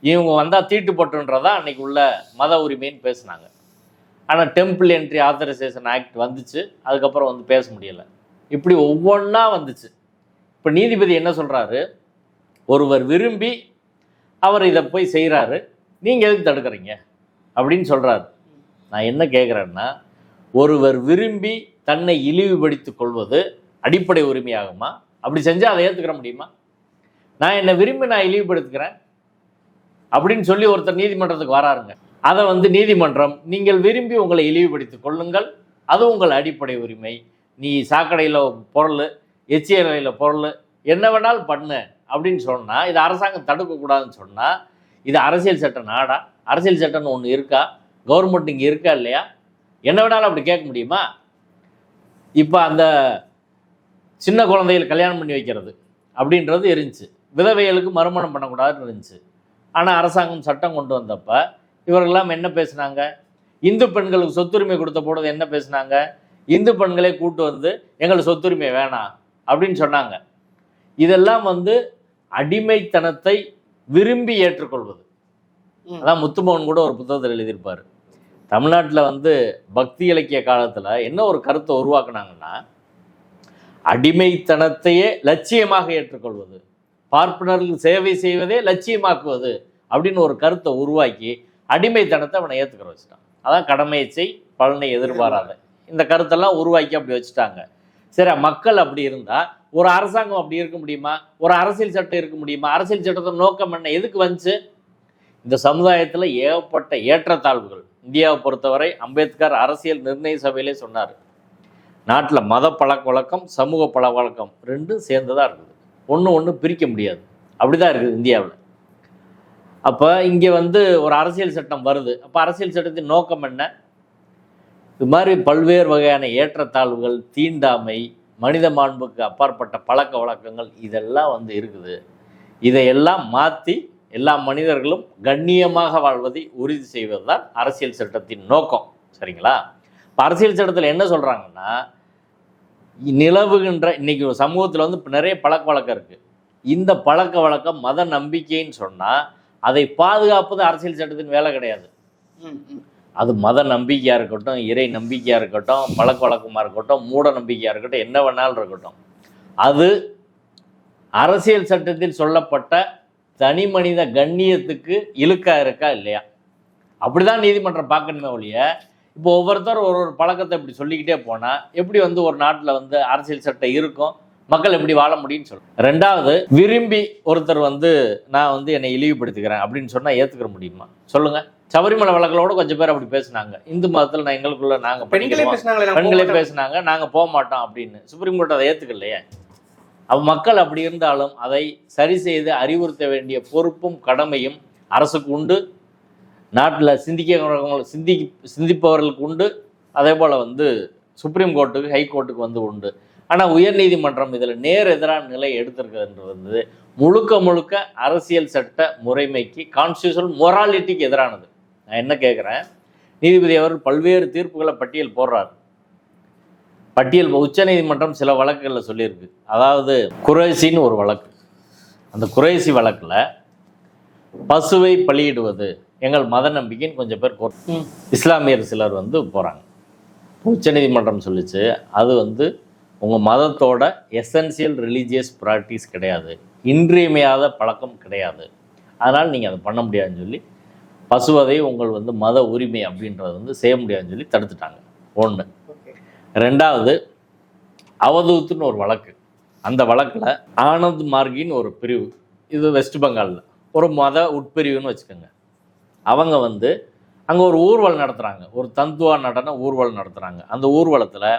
இவங்க வந்தால் தீட்டுப்பட்டுன்றதா அன்னைக்கு உள்ள மத உரிமைன்னு பேசுனாங்க. ஆனால் டெம்பிள் என்ட்ரி ஆத்தரைசேஷன் ஆக்ட் வந்துச்சு, அதுக்கப்புறம் வந்து பேச முடியலை. இப்படி ஒவ்வொன்றா வந்துச்சு. இப்போ நீதிபதி என்ன சொல்கிறாரு, ஒருவர் விரும்பி அவர் இதை போய் செய்கிறாரு, நீங்கள் எதுக்கு தடுக்கிறீங்க அப்படின்னு சொல்கிறாரு. நான் என்ன கேட்குறேன்னா, ஒருவர் விரும்பி தன்னை இழிவுபடுத்திக் கொள்வது அடிப்படை உரிமையாகுமா? அப்படி செஞ்சால் அதை ஏற்றுக்கிற முடியுமா? நான் என்னை விரும்பி நான் இழிவுபடுத்துக்கிறேன் அப்படின்னு சொல்லி ஒருத்தர் நீதிமன்றத்துக்கு வராருங்க. அதை வந்து நீதிமன்றம், நீங்கள் விரும்பி உங்களை இழிவுபடுத்திக் கொள்ளுங்கள், அது உங்கள் அடிப்படை உரிமை, நீ சாக்கடையில் பொருள், எச்சியலையில் பொருள், என்ன வேணாலும் பண்ணு அப்படின்னு சொன்னால், இது அரசாங்கம் தடுக்கக்கூடாதுன்னு சொன்னால், இது அரசியல் சட்டம் நாடா? அரசியல் சட்டம்னு ஒன்று இருக்கா? கவர்மெண்ட் இங்கே இருக்கா இல்லையா? என்ன வேணாலும் அப்படி கேட்க முடியுமா? இப்போ அந்த சின்ன குழந்தைகள் கல்யாணம் பண்ணி வைக்கிறது அப்படின்றது இருந்துச்சு, விதவைகளுக்கு மறுமணம் பண்ணக்கூடாதுன்னு இருந்துச்சு. ஆனால் அரசாங்கம் சட்டம் கொண்டு வந்தப்போ இவர்களெல்லாம் என்ன பேசுனாங்க? இந்து பெண்களுக்கு சொத்துரிமை கொடுத்த போது என்ன பேசுனாங்க? இந்து பெண்களே கூட்டு வந்து எங்களுக்கு சொத்துரிமை வேணாம் அப்படின்னு சொன்னாங்க. இதெல்லாம் வந்து அடிமைத்தனத்தை விரும்பி ஏற்றுக்கொள்வது. அதான் முத்துமோகன் கூட ஒரு புத்தகத்தில் எழுதியிருப்பார். தமிழ்நாட்டில் வந்து பக்தி இலக்கிய காலத்தில் என்ன ஒரு கருத்தை உருவாக்குனாங்கன்னா, அடிமைத்தனத்தையே லட்சியமாக ஏற்றுக்கொள்வது, பார்ப்பனர்களுக்கு சேவை செய்வதே லட்சியமாக்குவது அப்படின்னு ஒரு கருத்தை உருவாக்கி அடிமைத்தனத்தை அவனை ஏற்றுக்கிற வச்சுட்டான். அதான் கடமையை செய் பலனை எதிர்பாராத, இந்த கருத்தெல்லாம் உருவாக்கி அப்படி வச்சுட்டாங்க. சரி, மக்கள் அப்படி இருந்தால் ஒரு அரசாங்கம் அப்படி இருக்க முடியுமா? ஒரு அரசியல் சட்டம் இருக்க முடியுமா? அரசியல் சட்டத்தை நோக்கம் என்ன? எதுக்கு வந்துச்சு? இந்த சமுதாயத்தில் ஏகப்பட்ட ஏற்றத்தாழ்வுகள். இந்தியாவை பொறுத்தவரை அம்பேத்கர் அரசியல் நிர்ணய சபையிலே சொன்னார், நாட்டில் மத பழக்க வழக்கம் சமூக பழக்க வழக்கம் ரெண்டும் சேர்ந்துதான் இருக்குது, ஒன்று பிரிக்க முடியாது. அப்படி தான் இருக்குது இந்தியாவில். அப்போ இங்கே வந்து ஒரு அரசியல் சட்டம் வருது, அப்போ அரசியல் சட்டத்தின் நோக்கம் என்ன? இது மாதிரி பல்வேறு வகையான ஏற்றத்தாழ்வுகள், தீண்டாமை, மனித மாண்புக்கு அப்பாற்பட்ட பழக்க வழக்கங்கள் இதெல்லாம் வந்து இருக்குது. இதையெல்லாம் மாற்றி எல்லா மனிதர்களும் கண்ணியமாக வாழ்வதை உறுதி செய்வது தான் அரசியல் சட்டத்தின் நோக்கம். சரிங்களா? இப்போ அரசியல் சட்டத்தில் என்ன சொல்கிறாங்கன்னா, நிலவுகின்ற இன்னைக்கு ஒரு சமூகத்தில் வந்து இப்போ நிறைய பழக்க வழக்கம் இருக்குது. இந்த பழக்க வழக்கம் மத நம்பிக்கைன்னு சொன்னால் அதை பாதுகாப்பது அரசியல் சட்டத்தின் வேலை கிடையாது. அது மத நம்பிக்கையாக இருக்கட்டும், இறை நம்பிக்கையாக இருக்கட்டும், பழக்க வழக்கமாக இருக்கட்டும், மூட நம்பிக்கையாக இருக்கட்டும், என்ன வேணாலும் இருக்கட்டும், அது அரசியல் சட்டத்தில் சொல்லப்பட்ட தனி மனித கண்ணியத்துக்கு இழுக்கா இருக்கா இல்லையா? அப்படிதான் நீதிமன்றம் பார்க்கணுமே ஒழிய, இப்போ ஒவ்வொருத்தரும் ஒரு பழக்கத்தை இப்படி சொல்லிக்கிட்டே போனால் எப்படி வந்து ஒரு நாட்டில் வந்து அரசியல் சட்டம் இருக்கும், மக்கள் எப்படி வாழ முடியும்னு சொல்லுவோம். ரெண்டாவது, விரும்பி ஒருத்தர் வந்து நான் வந்து என்னை இழிவுபடுத்திக்கிறேன் அப்படின்னு சொன்னால் ஏற்றுக்கிற முடியுமா சொல்லுங்கள்? சபரிமலை வழக்கிலோட கொஞ்சம் பேர் அப்படி பேசுனாங்க, இந்து மதத்தில் நான் எங்களுக்குள்ள நாங்கள் பெண்களே பேசுனாங்க, நாங்கள் போக மாட்டோம் அப்படின்னு. சுப்ரீம் கோர்ட் அதை ஏற்றுக்கலையே. மக்கள் அப்படி இருந்தாலும் அதை சரி செய்து அறிவுறுத்த வேண்டிய பொறுப்பும் கடமையும் அரசுக்கு உண்டு, நாட்டில் சிந்திப்பவர்களுக்கு உண்டு, அதே போல் வந்து சுப்ரீம் கோர்ட்டுக்கு ஹைகோர்ட்டுக்கு வந்து உண்டு. ஆனால் உயர்நீதிமன்றம் இதில் நேர் எதிரான நிலை எடுத்திருக்கிறது முழுக்க அரசியல் சட்ட முறைமைக்கு, கான்ஸ்டியூஷனல் மொராலிட்டிக்கு எதிரானது. நான் என்ன கேட்குறேன், நீதிபதி அவர்கள் பல்வேறு தீர்ப்புகளை பட்டியல் போடுறார். உச்ச நீதிமன்றம் சில வழக்குகளில் சொல்லியிருக்கு. அதாவது குறைசின்னு ஒரு வழக்கு, அந்த குறைசி வழக்கில் பசுவை பலியிடுவது எங்கள் மத நம்பிக்கைன்னு கொஞ்சம் பேர் இஸ்லாமியர் சிலர் வந்து போகிறாங்க. உச்ச நீதிமன்றம் சொல்லிச்சு, அது வந்து உங்கள் மதத்தோட எசென்சியல் ரிலீஜியஸ் ப்ராக்டிஸ் கிடையாது, இன்றியமையாத பழக்கம் கிடையாது, அதனால் நீங்கள் அதை பண்ண முடியாதுன்னு சொல்லி பசுவதை உங்கள் வந்து மத உரிமை அப்படின்றது வந்து செய்ய முடியாதுன்னு சொல்லி தடுத்துட்டாங்க. ஒன்று. ரெண்டாவது, அவதூத்துன்னு ஒரு வழக்கு. அந்த வழக்கில் ஆனந்த் மார்கின்னு ஒரு பிரிவு, இது வெஸ்ட் பெங்காலில் ஒரு மத உட்பிரிவுன்னு வச்சுக்கோங்க. அவங்க வந்து அங்கே ஒரு ஊர்வலம் நடத்துகிறாங்க, ஒரு தந்துவா நடன ஊர்வலம் நடத்துகிறாங்க. அந்த ஊர்வலத்தில்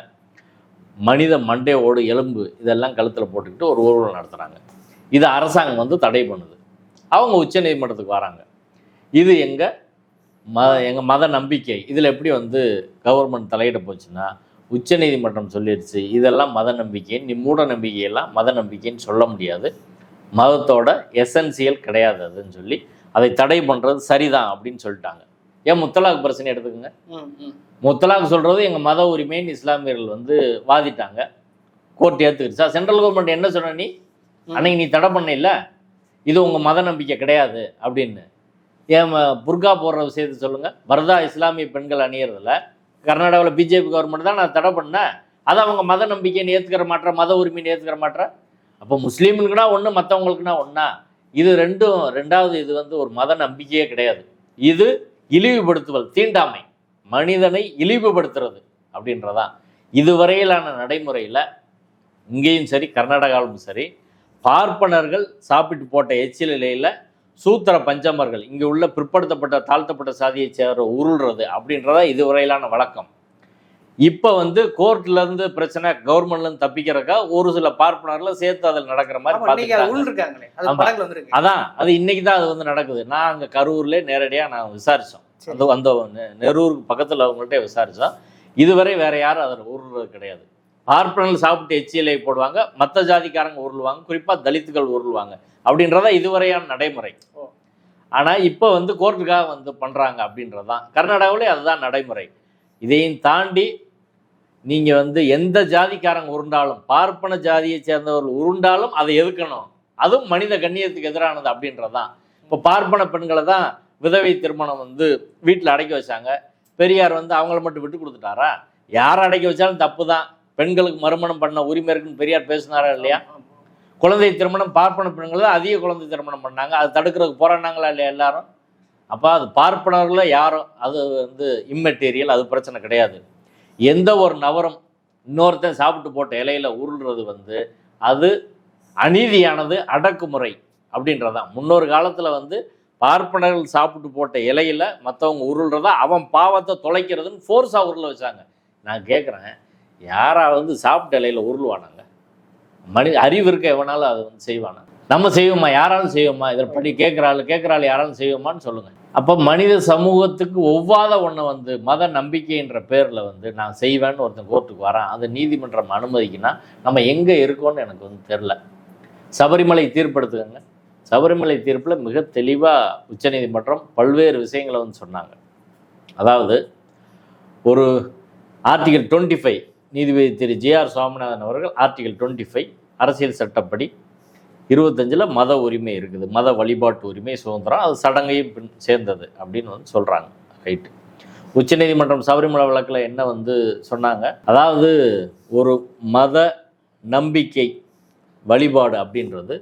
மனித மண்டையோடு எலும்பு இதெல்லாம் கழுத்தில் போட்டுக்கிட்டு ஒரு ஊர்வலம் நடத்துகிறாங்க. இது அரசாங்கம் வந்து தடை பண்ணுது. அவங்க உச்ச நீதிமன்றத்துக்கு வராங்க, இது எங்கள் மத நம்பிக்கை, இதில் எப்படி வந்து கவர்மெண்ட் தலையிட போச்சுன்னா உச்சநீதிமன்றம் சொல்லிடுச்சு இதெல்லாம் மத நம்பிக்கை, நீ மூட நம்பிக்கையெல்லாம் மத நம்பிக்கைன்னு சொல்ல முடியாது, மதத்தோட எசென்சியல் கிடையாது அதுன்னு சொல்லி அதை தடை பண்ணுறது சரிதான் அப்படின்னு சொல்லிட்டாங்க. ஏன் முத்தலாக் பிரச்சனை எடுத்துக்கோங்க. முத்தலாக் சொல்கிறது எங்கள் மத உரிமைன்னு இஸ்லாமியர்கள் வந்து வாதிட்டாங்க, கோர்ட் ஏற்றுக்கிடுச்சா? சென்ட்ரல் கவர்மெண்ட் என்ன சொன்ன, நீ அன்னைக்கு நீ தடை பண்ண இல்லை, இது உங்கள் மத நம்பிக்கை கிடையாது அப்படின்னு. ஏன் புர்கா போடுற விஷயத்தை சொல்லுங்கள். பர்தா இஸ்லாமிய பெண்கள் அணியறதில்ல, கர்நாடகாவில் பிஜேபி கவர்மெண்ட் தான் நான் தடை பண்ணேன், அதை அவங்க மத நம்பிக்கைன்னு ஏற்றுக்கிற மாட்டேற, மத உரிமைன்னு ஏற்றுக்கிற மாட்டேற. அப்போ முஸ்லீம்களுக்குனா ஒன்று, மற்றவங்களுக்குனா ஒன்றா? இது ரெண்டாவது இது வந்து ஒரு மத நம்பிக்கையே கிடையாது, இது இழிவுபடுத்துதல், தீண்டாமை, மனிதனை இழிவுபடுத்துறது அப்படின்றதான் இதுவரையிலான நடைமுறையில். இங்கேயும் சரி கர்நாடகாவிலும் சரி பார்ப்பனர்கள் சாப்பிட்டு போட்ட எச்சில் இலையில் சூத்திர பஞ்சமர்கள், இங்கே உள்ள பிற்படுத்தப்பட்ட தாழ்த்தப்பட்ட சாதியை சேர்ற உருள்றது அப்படின்றதா இதுவரையிலான வழக்கம். இப்போ வந்து கோர்ட்லேருந்து பிரச்சனை, கவர்மெண்ட்லேருந்து தப்பிக்கிறக்கா ஒரு சில பார்ப்பனர்கள் சேர்த்து அதில் நடக்கிற மாதிரி பார்த்துருக்காங்க. அதான் அது இன்னைக்கு தான் அது வந்து நடக்குது. நான் அங்கே கரூர்லேயே நேரடியாக நான் விசாரித்தோம், அந்த நெரூருக்கு பக்கத்தில் அவங்கள்ட்ட விசாரித்தோம். இதுவரை வேற யாரும் அதில் உருள்றது கிடையாது. பார்ப்பனர்கள் சாப்பிட்டு எச்சிலை போடுவாங்க, மற்ற ஜாதிக்காரங்க உருள்வாங்க, குறிப்பாக தலித்துகள் உருள்வாங்க அப்படின்றதா இதுவரையான நடைமுறை. ஆனால் இப்போ வந்து கோர்ட்டுக்காக வந்து பண்ணுறாங்க அப்படின்றதான் கர்நாடகாவிலே அதுதான் நடைமுறை. இதையும் தாண்டி நீங்கள் வந்து எந்த ஜாதிக்காரங்க உருண்டாலும், பார்ப்பன ஜாதியை சேர்ந்தவர்கள் உருண்டாலும் அதை எதுக்கணும், அதுவும் மனித கண்ணியத்துக்கு எதிரானது அப்படின்றதான். இப்போ பார்ப்பன பெண்களை தான் விதவை திருமணம் வந்து வீட்டில் அடைக்க வச்சாங்க. பெரியார் வந்து அவங்கள மட்டும் விட்டு கொடுத்துட்டாரா? யாரை அடைக்க வச்சாலும் தப்பு தான், பெண்களுக்கு மறுமணம் பண்ண உரிமை இருக்குன்னு பெரியார் பேசினாரா இல்லையா? குழந்தை திருமணம் பார்ப்பன பெண்கள் தான் அதிக குழந்தை திருமணம் பண்ணாங்க, அது தடுக்கிறதுக்கு போராடினாங்களா இல்லையா எல்லாரும்? அப்போ அது பார்ப்பனர்களில் யாரும், அது வந்து இம்மெட்டீரியல், அது பிரச்சனை கிடையாது. எந்த ஒரு நபரும் இன்னொருத்தன் சாப்பிட்டு போட்ட இலையில உருள்றது வந்து அது அநீதியானது, அடக்குமுறை அப்படின்றதான். முன்னொரு காலத்தில் வந்து பார்ப்பனர்கள் சாப்பிட்டு போட்ட இலையில மற்றவங்க உருள்றதா அவன் பாவத்தை தொலைக்கிறதுன்னு ஃபோர்ஸாக உருள வச்சாங்க. நான் கேட்குறேன், யாராவது சாப்பிட்ட இலையில உருள்வானாங்க? மனித அறிவு இருக்க எவனாலும் அதை வந்து செய்வானா? நம்ம செய்வோமா? யாராலும் செய்வோமா? இதில் படி கேட்குறாள் யாராலும் செய்வோமான்னு சொல்லுங்கள். அப்போ மனித சமூகத்துக்கு ஒவ்வாத ஒன்றை வந்து மத நம்பிக்கைன்ற பேரில் வந்து நான் செய்வேன்னு ஒருத்தன் கோர்ட்டுக்கு வரான், அது நீதிமன்றம் அனுமதிக்குன்னா நம்ம எங்கே இருக்கோன்னு எனக்கு வந்து தெரில. சபரிமலை தீர்ப்பெடுத்துக்கங்க. சபரிமலை தீர்ப்பில் மிக தெளிவாக உச்சநீதிமன்றம் பல்வேறு விஷயங்களை வந்து சொன்னாங்க. அதாவது ஒரு ஆர்டிகல் 25, நீதிபதி திரு ஜி.ஆர். சுவாமிநாதன் அவர்கள் ஆர்டிகல் 25 அரசியல் சட்டப்படி 25 மத உரிமை இருக்குது, மத வழிபாட்டு உரிமை, சுதந்திரம், அது சடங்கையும் சேர்ந்தது அப்படின்னு வந்து சொல்கிறாங்க. ரைட்டு. உச்சநீதிமன்றம் சபரிமலை வழக்கில் என்ன வந்து சொன்னாங்க? அதாவது ஒரு மத நம்பிக்கை வழிபாடு அப்படின்றது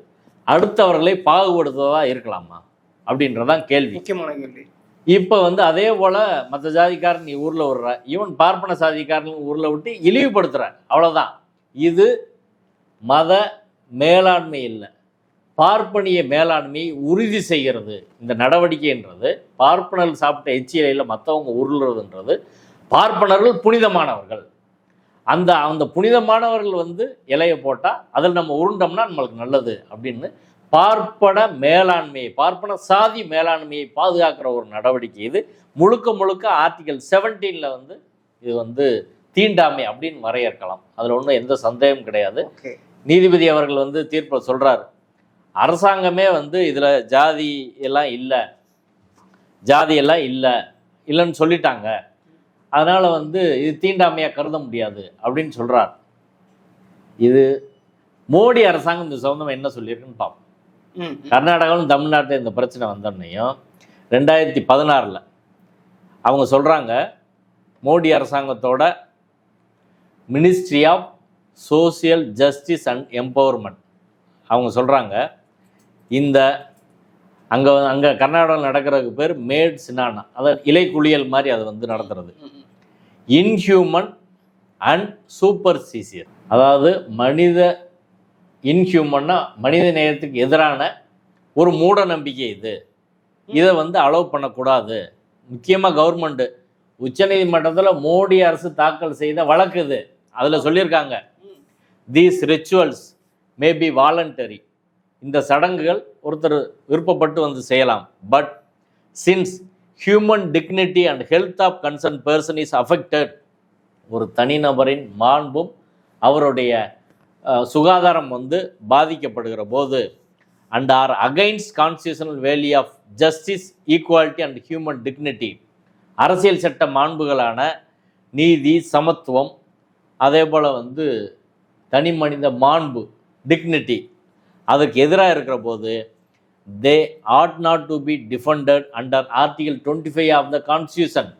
அடுத்தவர்களை பாகுபடுத்துவதாக இருக்கலாமா அப்படின்றதான் கேள்வி, முக்கியமான கேள்வி. இப்போ வந்து அதே போல் மற்ற ஜாதிக்காரன் நீ ஊரில் விடுற, ஈவன் பார்ப்பன சாதிக்காரன் ஊரில் விட்டு இழிவுபடுத்துகிற, அவ்வளோதான். இது மத மேலாண்மை இல்லை, பார்ப்பனிய மேலாண்மையை உறுதி செய்கிறது இந்த நடவடிக்கைன்றது. பார்ப்பனர்கள் சாப்பிட்ட எச்சிலையில் மற்றவங்க உருளுறதுன்றது, பார்ப்பனர்கள் புனிதமானவர்கள், அந்த புனிதமானவர்கள் வந்து இலையை போட்டால் அதில் நம்ம உருண்டோம்னா நம்மளுக்கு நல்லது அப்படின்னு பார்ப்பன மேலாண்மையை, பார்ப்பன சாதி மேலாண்மையை பாதுகாக்கிற ஒரு நடவடிக்கை இது. முழுக்க ஆர்டிகல் 17 வந்து இது வந்து தீண்டாமை அப்படின்னு வரையறுக்கலாம், அதில் ஒன்றும் எந்த சந்தேகமும் கிடையாது. நீதிபதி அவர்கள் வந்து தீர்ப்பில் சொல்கிறார், அரசாங்கமே வந்து இதில் ஜாதியெல்லாம் இல்லைன்னு சொல்லிட்டாங்க, அதனால் வந்து இது தீண்டாமையாக கருத முடியாது அப்படின்னு சொல்கிறார். இது மோடி அரசாங்கம் இந்த சம்பந்தம் என்ன சொல்லியிருக்குன்னு பார்ப்போம். கர்நாடகாவிலும் தமிழ்நாட்டில் இந்த பிரச்சனை வந்தோன்னையும் 2016 அவங்க சொல்கிறாங்க, மோடி அரசாங்கத்தோட ministry of social justice and empowerment அவங்க சொல்கிறாங்க, இந்த அங்கே கர்நாடகாவில் நடக்கிறதுக்கு பேர் மேட் சினானா, அதாவது இலை குளியல் மாதிரி அதை வந்து நடத்துறது, இன்ஹியூமன் அண்ட் சூப்பர்ஸ்டிஷியஸ், அதாவது இன்ஹியூமன்னா மனித நேயத்துக்கு எதிரான ஒரு மூட நம்பிக்கை இது, இதை வந்து அலோவ் பண்ணக்கூடாது. முக்கியமாக கவர்மெண்ட்டு உச்சநீதிமன்றத்தில் மோடி அரசு தாக்கல் செய்த வழக்கு இது, அதில் சொல்லியிருக்காங்க, these rituals may be voluntary, இந்த சடங்குகள் ஒருத்தர் விருப்பப்பட்டு வந்து செய்யலாம், but since human dignity and health of concern person is affected, ஒரு தனிநபரின் மாண்பும் அவருடைய சுகாதாரம் வந்து பாதிக்கப்படுகிற போது and are against constitutional value of justice, equality and human dignity, அரசியல் சட்ட மாண்புகளான நீதி, சமத்துவம், அதே போல் வந்து தனி மனித மாண்பு, டிக்னிட்டி, அதுக்கு எதிராக இருக்கிற போது they ought not to be defended under article 25 of the constitution.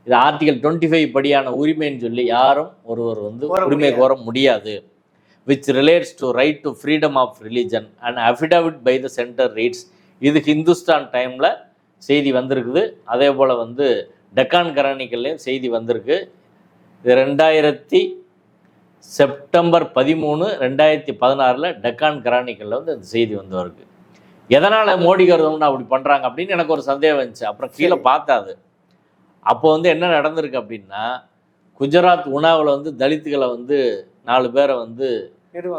இது ஆர்டிகல் 25 படியான உரிமைன்னு சொல்லி யாரும் ஒருவர் வந்து உரிமை கோர முடியாது. which relates to right to freedom of religion and affidavit by the center reads. இது ஹிந்துஸ்தான் டைமில் செய்தி வந்திருக்குது. அதே போல் வந்து டெக்கான் கரானிக்கல்லையும் செய்தி வந்திருக்கு. இது செப்டம்பர் 13, 2016 டெக்கான் கரானிக்கலில் வந்து அந்த செய்தி வந்து வருது. எதனால் மோடி கருதம்னு அப்படி பண்ணுறாங்க அப்படின்னு எனக்கு ஒரு சந்தேகம் வந்துச்சு. அப்புறம் கீழே பார்த்தாது. அப்போ வந்து என்ன நடந்திருக்கு அப்படின்னா, குஜராத் உணாவில் வந்து தலித்துகளை வந்து 4 பேரை வந்து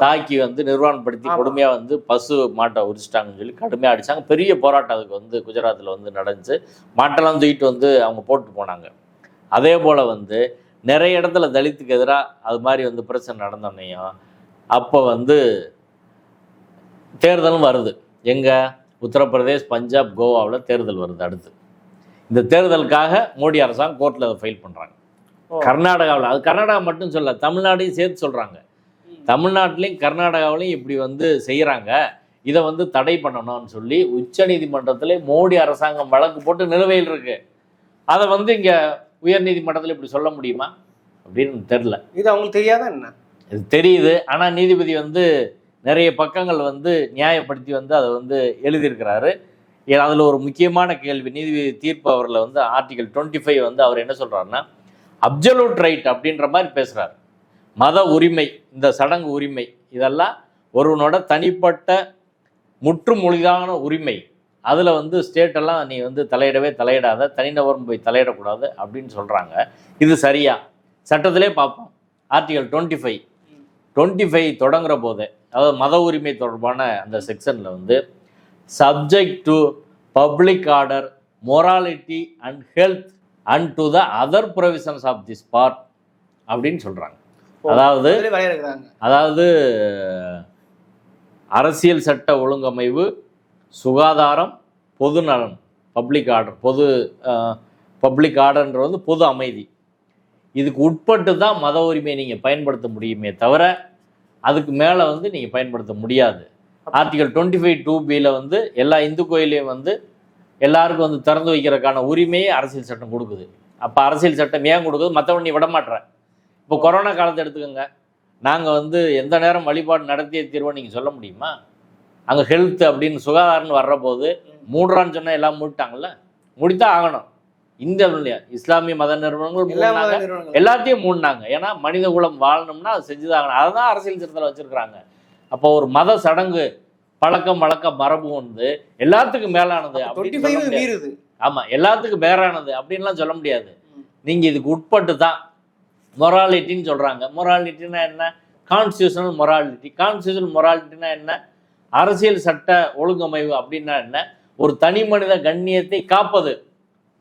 தாக்கி வந்து நிர்வாணப்படுத்தி கொடுமையாக வந்து பசு மாட்டை உரிச்சிட்டாங்கன்னு சொல்லி கடுமையாக அடித்தாங்க. பெரிய போராட்டம் அதுக்கு வந்து குஜராத்தில் வந்து நடந்துச்சு. மாட்டெல்லாம் தூக்கிட்டு வந்து அவங்க போட்டு போனாங்க. அதே போல் வந்து நிறைய இடத்துல தலித்துக்கு எதிராக அது மாதிரி வந்து பிரச்சனை நடந்தோன்னையும் அப்போ வந்து தேர்தலும் வருது. எங்கே? உத்தரப்பிரதேஷ், பஞ்சாப், கோவாவில் தேர்தல் வருது. அடுத்து இந்த தேர்தலுக்காக மோடி அரசாங்கம் கோர்ட்டில் அதை ஃபைல் பண்ணுறாங்க. கர்நாடகாவில், அது கர்நாடகா மட்டும் சொல்ல, தமிழ்நாடையும் சேர்த்து சொல்கிறாங்க. தமிழ்நாட்டிலையும் கர்நாடகாவிலையும் இப்படி வந்து செய்கிறாங்க, இதை வந்து தடை பண்ணணும்னு சொல்லி உச்சநீதிமன்றத்தில் மோடி அரசாங்கம் வழக்கு போட்டு நிலுவையில் இருக்கு. அதை வந்து இங்கே உயர்நீதிமன்றத்தில் இப்படி சொல்ல முடியுமா அப்படின்னு தெரில. இது அவங்களுக்கு தெரியாதா என்ன? இது தெரியுது. ஆனால் நீதிபதி வந்து நிறைய பக்கங்கள் வந்து நியாயப்படுத்தி வந்து அதை வந்து எழுதியிருக்கிறாரு. அதில் ஒரு முக்கியமான கேள்வி, நீதிபதி தீர்ப்பு அவரில் வந்து ஆர்டிகல் 25 வந்து அவர் என்ன சொல்கிறாருன்னா, அப்சல்யூட் ரைட் அப்படின்ற மாதிரி பேசுகிறார். மத உரிமை, இந்த சடங்கு உரிமை, இதெல்லாம் ஒருவனோட தனிப்பட்ட முற்றுமொழிதான உரிமை. அதில் வந்து ஸ்டேட்டெல்லாம் நீ வந்து தலையிடாத, தனிநபரும் போய் தலையிடக்கூடாது அப்படின்னு சொல்கிறாங்க. இது சரியா? சட்டத்திலே பார்ப்போம். ஆர்டிகல் 25 தொடங்குற போதே, அதாவது மத உரிமை தொடர்பான அந்த செக்ஷனில் வந்து subject to public order, morality and health and to the other provisions of this part அப்படின்னு சொல்கிறாங்க. அதாவது அரசியல் சட்ட ஒழுங்கமைவு, சுகாதாரம், பொது நலன், பப்ளிக் ஆர்டர், பப்ளிக் ஆர்டர்ன்றது வந்து பொது அமைதி, இதுக்கு உட்பட்டு தான் மத உரிமையை நீங்கள் பயன்படுத்த முடியுமே தவிர அதுக்கு மேலே வந்து நீங்கள் பயன்படுத்த முடியாது. ஆர்டிகல் 25(2)B வந்து எல்லா இந்து கோயிலையும் வந்து எல்லாருக்கும் வந்து திறந்து வைக்கிறதுக்கான உரிமையை அரசியல் சட்டம் கொடுக்குது. அப்போ அரசியல் சட்டம் ஏன் கொடுக்குது? மற்றவன் நீ விட மாட்டேறேன். இப்போ கொரோனா காலத்தை எடுத்துக்கோங்க. நாங்கள் வந்து எந்த நேரம் வழிபாடு நடத்திய தீர்வை நீங்கள் சொல்ல முடியுமா? அங்கே ஹெல்த் அப்படின்னு சுகாதாரம்னு வர்ற போது மூடுறான்னு சொன்னால் எல்லாம் மூடிட்டாங்கல்ல, முடித்தான் ஆகணும். இந்த இஸ்லாமிய மத நிறுவனங்கள் எல்லாத்தையும் மூடினாங்க. ஏன்னா மனித குலம் வாழணும்னா அது செஞ்சுதான் ஆகணும். அதை தான் அரசியல் சட்டத்தில் வச்சுருக்கிறாங்க. அப்போ ஒரு மத சடங்கு, பழக்கம், வழக்கம், மரபு வந்து எல்லாத்துக்கும் மேலானது அப்படின்னு, ஆமாம், எல்லாத்துக்கும் மேலானது அப்படின்லாம் சொல்ல முடியாது. நீங்கள் இதுக்கு உட்பட்டு தான் மொராலிட்டின்னு சொல்கிறாங்க. மொராலிட்டினா என்ன? Constitutional morality. கான்ஸ்டியூஷனல் மொராலிட்டினா என்ன? அரசியல் சட்ட ஒழுங்கமைவு அப்படின்னா என்ன? ஒரு தனி மனித கண்ணியத்தை காப்பது.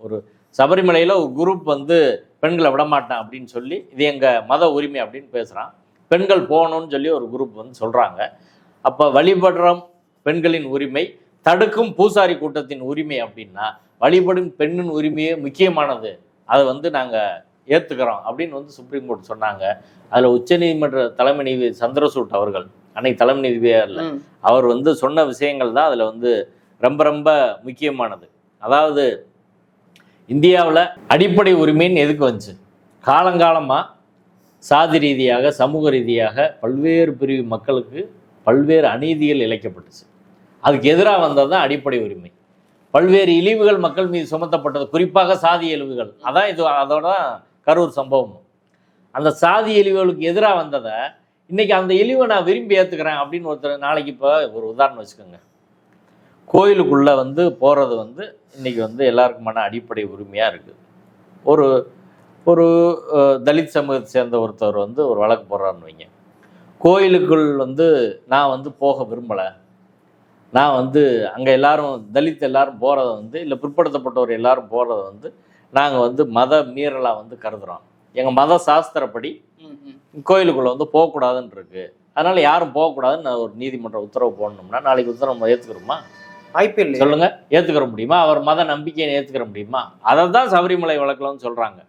ஒரு சபரிமலையில் ஒரு குரூப் வந்து பெண்களை விடமாட்டேன் அப்படின்னு சொல்லி இது எங்கள் மத உரிமை அப்படின்னு பேசுகிறான். பெண்கள் போகணும்னு சொல்லி ஒரு குரூப் வந்து சொல்கிறாங்க. அப்போ வழிபடுறோம் பெண்களின் உரிமை, தடுக்கும் பூசாரி கூட்டத்தின் உரிமை அப்படின்னா வழிபடும் பெண்ணின் உரிமையே முக்கியமானது, அதை வந்து நாங்கள் ஏற்றுக்கிறோம் அப்படின்னு வந்து சுப்ரீம் கோர்ட் சொன்னாங்க. அதில் உச்சநீதிமன்ற தலைமை நீதிபதி சந்திரசூட் அவர்கள், அன்னைக்கு தலைமை நீதிபதியாக இல்லை, அவர் வந்து சொன்ன விஷயங்கள் தான் அதில் வந்து ரொம்ப ரொம்ப முக்கியமானது. அதாவது இந்தியாவில் அடிப்படை உரிமைன்னு எதுக்கு வந்துச்சு? காலங்காலமாக சாதி ரீதியாக, சமூக ரீதியாக பல்வேறு பிரிவு மக்களுக்கு பல்வேறு அநீதிகள் இழைக்கப்பட்டுச்சு. அதுக்கு எதிராக வந்தது தான் அடிப்படை உரிமை. பல்வேறு இழிவுகள் மக்கள் மீது சுமத்தப்பட்டது, குறிப்பாக சாதி இழிவுகள். அதான் இது, அதோட தான் கரூர் சம்பவம். அந்த சாதி இழிவுகளுக்கு எதிராக வந்ததை இன்றைக்கி அந்த இழிவை நான் விரும்பி ஏற்றுக்கிறேன் அப்படின்னு ஒருத்தர், நாளைக்கு இப்போ ஒரு உதாரணம் வச்சுக்கோங்க, கோயிலுக்குள்ளே வந்து போகிறது வந்து இன்றைக்கி வந்து எல்லாருக்குமான அடிப்படை உரிமையாக இருக்குது. ஒரு ஒரு தலித் சமூகத்தை சேர்ந்த ஒருத்தர் வந்து ஒரு வழக்கு போடுறாருன்னு வைங்க, கோயிலுக்குள் வந்து நான் வந்து போக விரும்பலை, நான் வந்து அங்கே எல்லாரும் தலித் எல்லாரும் போகிறத வந்து, இல்லை பிற்படுத்தப்பட்டவர் எல்லாரும் போகிறத வந்து நாங்கள் வந்து மத மீறலாக வந்து கருதுகிறோம், எங்கள் மத சாஸ்திரப்படி கோயிலுக்குள்ளே வந்து போகக்கூடாதுன்னு இருக்கு, அதனால யாரும் போகக்கூடாதுன்னு ஒரு நீதிமன்ற உத்தரவு போடணும்னா நாளைக்கு உத்தரவு நம்ம ஏற்றுக்கிறோமா? வாய்ப்பே இல்லை. சொல்லுங்க, ஏற்றுக்கிற முடியுமா? அவர் மத நம்பிக்கையை ஏற்றுக்கிற முடியுமா? அதை தான் சபரிமலை வழக்கில்னு சொல்கிறாங்க.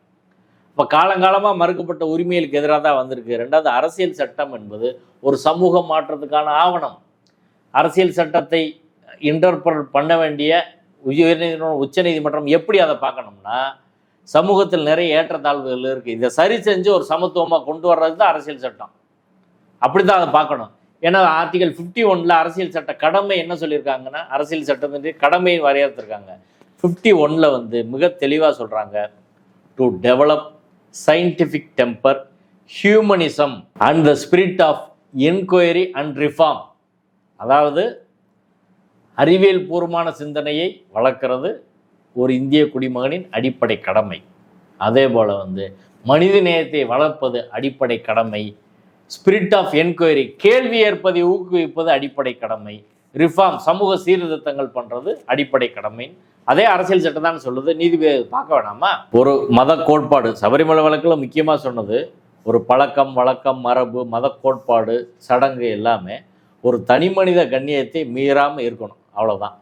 இப்போ காலங்காலமாக மறுக்கப்பட்ட உரிமைகளுக்கு எதிராக தான் வந்திருக்கு. ரெண்டாவது, அரசியல் சட்டம் என்பது ஒரு சமூக மாற்றத்துக்கான ஆவணம். அரசியல் சட்டத்தை இன்டர்பிரட் பண்ண வேண்டிய உச்ச நீதிமன்றம் எப்படி அதை பார்க்கணும்னா, சமூகத்தில் நிறைய ஏற்றத்தாழ்வுகள் இருக்குது, இதை சரி செஞ்சு ஒரு சமத்துவமாக கொண்டு வர்றது தான் அரசியல் சட்டம். அப்படி தான் அதை பார்க்கணும். ஏன்னா ஆர்டிகல் 51 அரசியல் சட்ட கடமை என்ன சொல்லியிருக்காங்கன்னா, அரசியல் சட்டத்தின் கடமையை வரையறுத்திருக்காங்க. 51 வந்து மிக தெளிவாக சொல்கிறாங்க, to develop scientific temper, humanism and the spirit of inquiry and reform. அதாவது அறிவியல் பூர்வமான சிந்தனையை வளர்க்கிறது ஒரு இந்திய குடிமகனின் அடிப்படை கடமை. அதே போல் வந்து மனித நேயத்தை வளர்ப்பது அடிப்படை கடமை. ஸ்பிரிட் ஆஃப் என்கொயரி, கேள்வி ஏற்பதை ஊக்குவிப்பது அடிப்படை கடமை. ரிஃபார்ம், சமூக சீர்திருத்தங்கள் பண்ணுறது அடிப்படை கடமை. அதே அரசியல் சட்டம் தான் சொல்லுது. நீதிபதி பார்க்க வேணாமா? ஒரு மத கோட்பாடு சபரிமலை வழக்கில் முக்கியமாக சொன்னது, ஒரு பழக்கம் வழக்கம் மரபு மத கோட்பாடு சடங்கு எல்லாமே ஒரு தனி மனித கண்ணியத்தை மீறாமல் இருக்கணும், அவ்வளோதான்.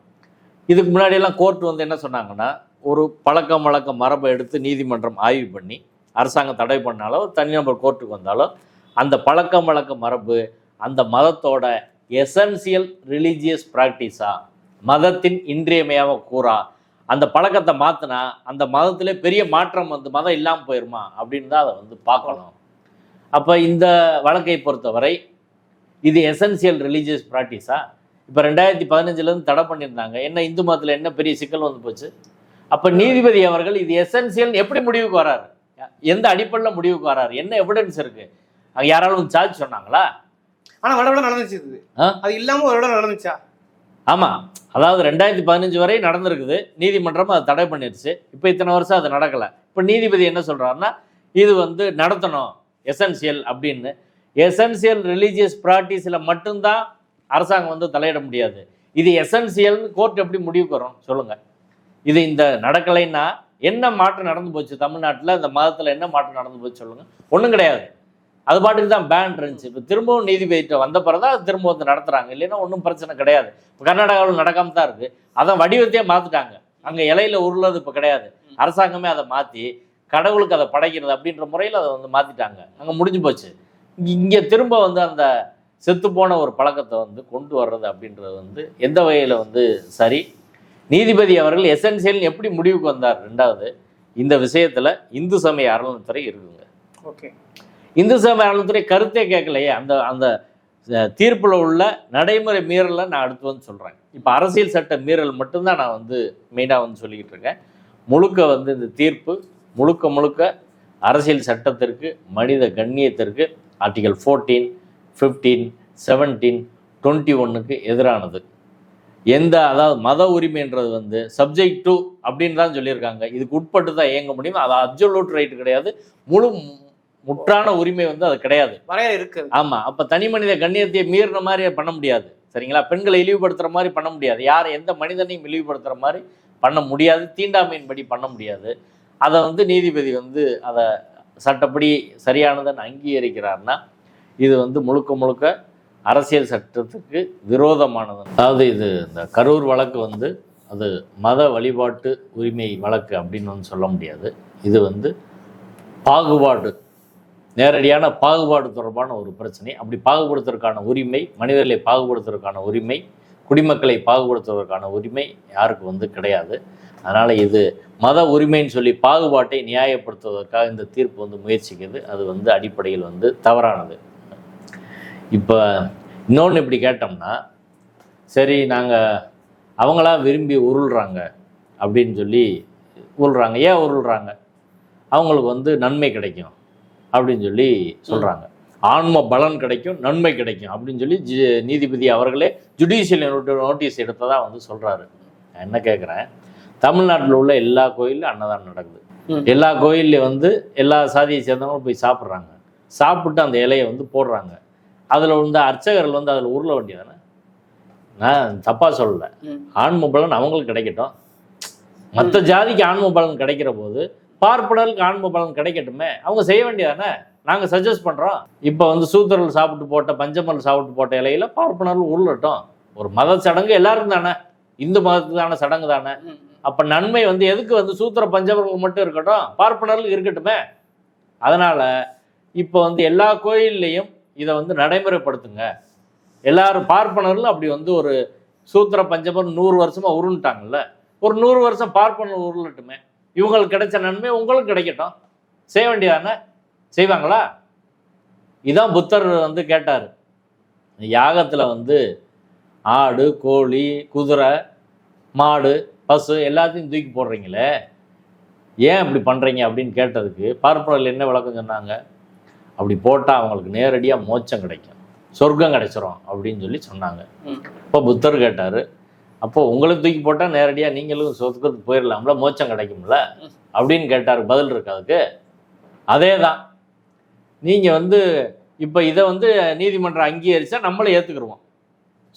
இதுக்கு முன்னாடியெல்லாம் கோர்ட் வந்து என்ன சொன்னாங்கன்னா, ஒரு பழக்கம் வழக்கம் மரபை எடுத்து நீதிமன்றம் ஆய்வு பண்ணி அரசாங்கம் தடை பண்ணாலோ தனிநபர் கோர்ட்டுக்கு வந்தாலோ அந்த பழக்கம் வழக்க மரபு அந்த மதத்தோட எசென்சியல் ரிலீஜியஸ் ப்ராக்டிஸா, மதத்தின் இன்றியமையாம கூறா, அந்த பழக்கத்தை மாற்றினா அந்த மதத்திலே பெரிய மாற்றம் வந்து மதம் இல்லாமல் போயிருமா அப்படின்னு தான் அதை வந்து பார்க்கணும். அப்போ இந்த வழக்கை பொறுத்தவரை இது எசென்சியல் ரிலீஜியஸ் ப்ராக்டிஸா? இப்போ 2015 தடை பண்ணியிருந்தாங்க. என்ன இந்து மதத்தில் என்ன பெரிய சிக்கல் வந்து போச்சு? அப்போ நீதிபதி அவர்கள் இது எசென்சியல் எப்படி முடிவுக்கு வராரு? எந்த அடிப்படையில் முடிவுக்கு வராரு? என்ன எவிடன்ஸ் இருக்கு? அங்கே யாராலும் சார்ஜ் சொன்னாங்களா? ஆனால் வடவிட நடந்துச்சு, அது இல்லாமல் ஒரு இடம் நடந்துச்சா? ஆமாம், அதாவது 2015 வரை நடந்திருக்குது, நீதிமன்றம் அதை தடை பண்ணிருச்சு. இப்போ இத்தனை வருஷம் அது நடக்கலை. இப்போ நீதிபதி என்ன சொல்கிறாருன்னா, இது வந்து நடத்தணும் எசென்சியல் அப்படின்னு. எசென்சியல் ரிலீஜியஸ் ப்ராக்டிஸில் மட்டும்தான் அரசாங்கம் வந்து தலையிட முடியாது. இது எசென்சியல்னு கோர்ட் எப்படி முடிவுக்கு வரும் சொல்லுங்கள்? இது இந்த நடக்கலைன்னா என்ன மாற்றம் நடந்து போச்சு தமிழ்நாட்டில்? இந்த மதத்தில் என்ன மாற்றம் நடந்து போச்சு சொல்லுங்கள்? ஒன்றும் கிடையாது. அது பாட்டுக்கு தான் பேன் இருந்துச்சு. இப்போ திரும்பவும் நீதிபதிட்ட வந்த பிறகு தான் திரும்ப வந்து நடத்துகிறாங்க, இல்லைன்னா ஒன்றும் பிரச்சனை கிடையாது. இப்போ கர்நாடகாவில் நடக்காம தான் இருக்குது. அதான் வடிவத்தையே மாற்றிட்டாங்க. அங்கே இலையில உருளது இப்போ கிடையாது. அரசாங்கமே அதை மாற்றி கடவுளுக்கு அதை படைக்கிறது அப்படின்ற முறையில் அதை வந்து மாற்றிட்டாங்க. அங்கே முடிஞ்சு போச்சு. இங்கே திரும்ப வந்து அந்த செத்துப்போன ஒரு பழக்கத்தை வந்து கொண்டு வர்றது அப்படின்றது வந்து எந்த வகையில் வந்து சரி? நீதிபதி அவர்கள் எசென்சியல் எப்படி முடிவுக்கு வந்தார்? ரெண்டாவது, இந்த விஷயத்தில் இந்து சமய அறநிலையத்துறை இருக்குங்க. ஓகே, இந்து சமய அறநிலையத்துறை கருத்தே கேட்கலையே. அந்த அந்த தீர்ப்பில் உள்ள நடைமுறை மீறலை நான் அடுத்து வந்து சொல்கிறேன். இப்போ அரசியல் சட்ட மீறல் மட்டும்தான் நான் வந்து மெயினாக வந்து சொல்லிக்கிட்டு இருக்கேன். முழுக்க வந்து இந்த தீர்ப்பு முழுக்க அரசியல் சட்டத்திற்கு மனித கண்ணியத்திற்கு ஆர்டிகல் 14, 15, 17, 21 எதிரானது. அதாவது மத உரிமைன்றது வந்து சப்ஜெக்ட் டு அப்படின்னு தான் சொல்லியிருக்காங்க. இதுக்கு உட்பட்டு தான் இயங்க முடியும். அது அப்சல்யூட் ரைட் கிடையாது, முற்றான உரிமை வந்து அது கிடையாது, இருக்கு. ஆமாம். அப்போ தனி மனித கண்ணியத்தை மீறின மாதிரி பண்ண முடியாது, சரிங்களா? பெண்களை இழிவுபடுத்துகிற மாதிரி பண்ண முடியாது, எந்த மனிதனையும் இழிவுபடுத்துகிற மாதிரி பண்ண முடியாது, தீண்டாமையின்படி பண்ண முடியாது. அதை வந்து நீதிபதி வந்து அதை சட்டப்படி சரியானதுன்னு அங்கீகரிக்கிறார்னா இது வந்து முழுக்க அரசியல் சட்டத்துக்கு விரோதமானது. அதாவது இது இந்த கரூர் வழக்கு வந்து அது மத வழிபாட்டு உரிமை வழக்கு அப்படின்னு வந்து சொல்ல முடியாது. இது வந்து பாகுபாடு, நேரடியான பாகுபாடு தொடர்பான ஒரு பிரச்சனை. அப்படி பாகுபடுத்துவதற்கான உரிமை, மனிதர்களை பாகுபடுத்துவதற்கான உரிமை, குடிமக்களை பாகுபடுத்துவதற்கான உரிமை யாருக்கு வந்து கிடையாது. அதனால் இது மத உரிமைன்னு சொல்லி பாகுபாட்டை நியாயப்படுத்துவதற்காக இந்த தீர்ப்பு வந்து முயற்சிக்குது. அது வந்து அடிப்படையில் வந்து தவறானது. இப்போ இன்னொன்று இப்படி கேட்டோம்னா, சரி நாங்கள் அவங்களா விரும்பி உருள்றாங்க அப்படின்னு சொல்லி உருள்றாங்க. ஏன் உருள்றாங்க? அவங்களுக்கு வந்து நன்மை கிடைக்கும் அப்படின்னு சொல்லி சொல்கிறாங்க. ஆன்ம பலன் கிடைக்கும், நன்மை கிடைக்கும் அப்படின்னு சொல்லி நீதிபதி அவர்களே ஜுடிஷியல் நோட்டீஸ் எடுத்ததாக வந்து சொல்கிறாரு. நான் என்ன கேட்குறேன், தமிழ்நாட்டில் உள்ள எல்லா கோயிலும் அன்னதானம் நடக்குது. எல்லா கோயில்லையும் வந்து எல்லா சாதியை சேர்ந்தவங்களும் போய் சாப்பிட்றாங்க. சாப்பிட்டு அந்த இலையை வந்து போடுறாங்க. அதில் வந்து அர்ச்சகர்கள் வந்து அதில் உருள வேண்டியதானே? நான் தப்பாக சொல்லலை. ஆன்ம பலன் அவங்களுக்கு கிடைக்கட்டும். மற்ற ஜாதிக்கு ஆன்ம பலன் கிடைக்கிற போது பார்ப்பனருக்கு ஆன்ம பலன் கிடைக்கட்டுமே, அவங்க செய்ய வேண்டியதானே. நாங்கள் சஜஸ்ட் பண்ணுறோம். இப்போ வந்து சூத்திரர்கள் சாப்பிட்டு போட்ட, பஞ்சமல் சாப்பிட்டு போட்ட இலையில பார்ப்பனர்கள் உருளட்டும். ஒரு மத சடங்கு எல்லாருக்கும் தானே, இந்து மதத்துக்கான சடங்கு தானே. அப்போ நன்மை வந்து எதுக்கு வந்து சூத்திர பஞ்சமர்கள் மட்டும் இருக்கட்டும், பார்ப்பனர்கள் இருக்கட்டுமே. அதனால் இப்போ வந்து எல்லா கோயில்லையும் இதை வந்து நடைமுறைப்படுத்துங்க. எல்லாரும் பார்ப்பனர்கள் அப்படி வந்து ஒரு சூத்திர பஞ்சமர் 100 வருஷமாக உருண்டுட்டாங்கல்ல, ஒரு 100 வருஷம் பார்ப்பனர் உருளட்டுமே. இவங்களுக்கு கிடைச்ச நன்மை உங்களுக்கு கிடைக்கட்டும். செய்ய வேண்டியதானே. செய்வாங்களா? இதான் புத்தர் வந்து கேட்டார். யாகத்தில் வந்து ஆடு, கோழி, குதிரை, மாடு, பசு எல்லாத்தையும் தூக்கி போடுறீங்களே, ஏன் அப்படி பண்ணுறீங்க அப்படின்னு கேட்டதுக்கு பார்ப்பனர்கள் என்ன விளக்கம் சொன்னாங்க? அப்படி போட்டால் அவங்களுக்கு நேரடியாக மோட்சம் கிடைக்கும், சொர்க்கம் கிடைச்சிரும் அப்படின்னு சொல்லி சொன்னாங்க. இப்போ புத்தர் கேட்டார், அப்போ உங்களுக்கு தூக்கி போட்டால் நேரடியாக நீங்களும் சொர்க்கத்துக்கு போயிடலாம்ல, மோட்சம் கிடைக்கும்ல அப்படின்னு கேட்டார். பதில் இருக்கு அதுக்கு. அதே தான் நீங்கள் வந்து இப்போ இதை வந்து நீதிமன்றம் அங்கீகரித்தா நம்மளே ஏற்றுக்குருவோம்.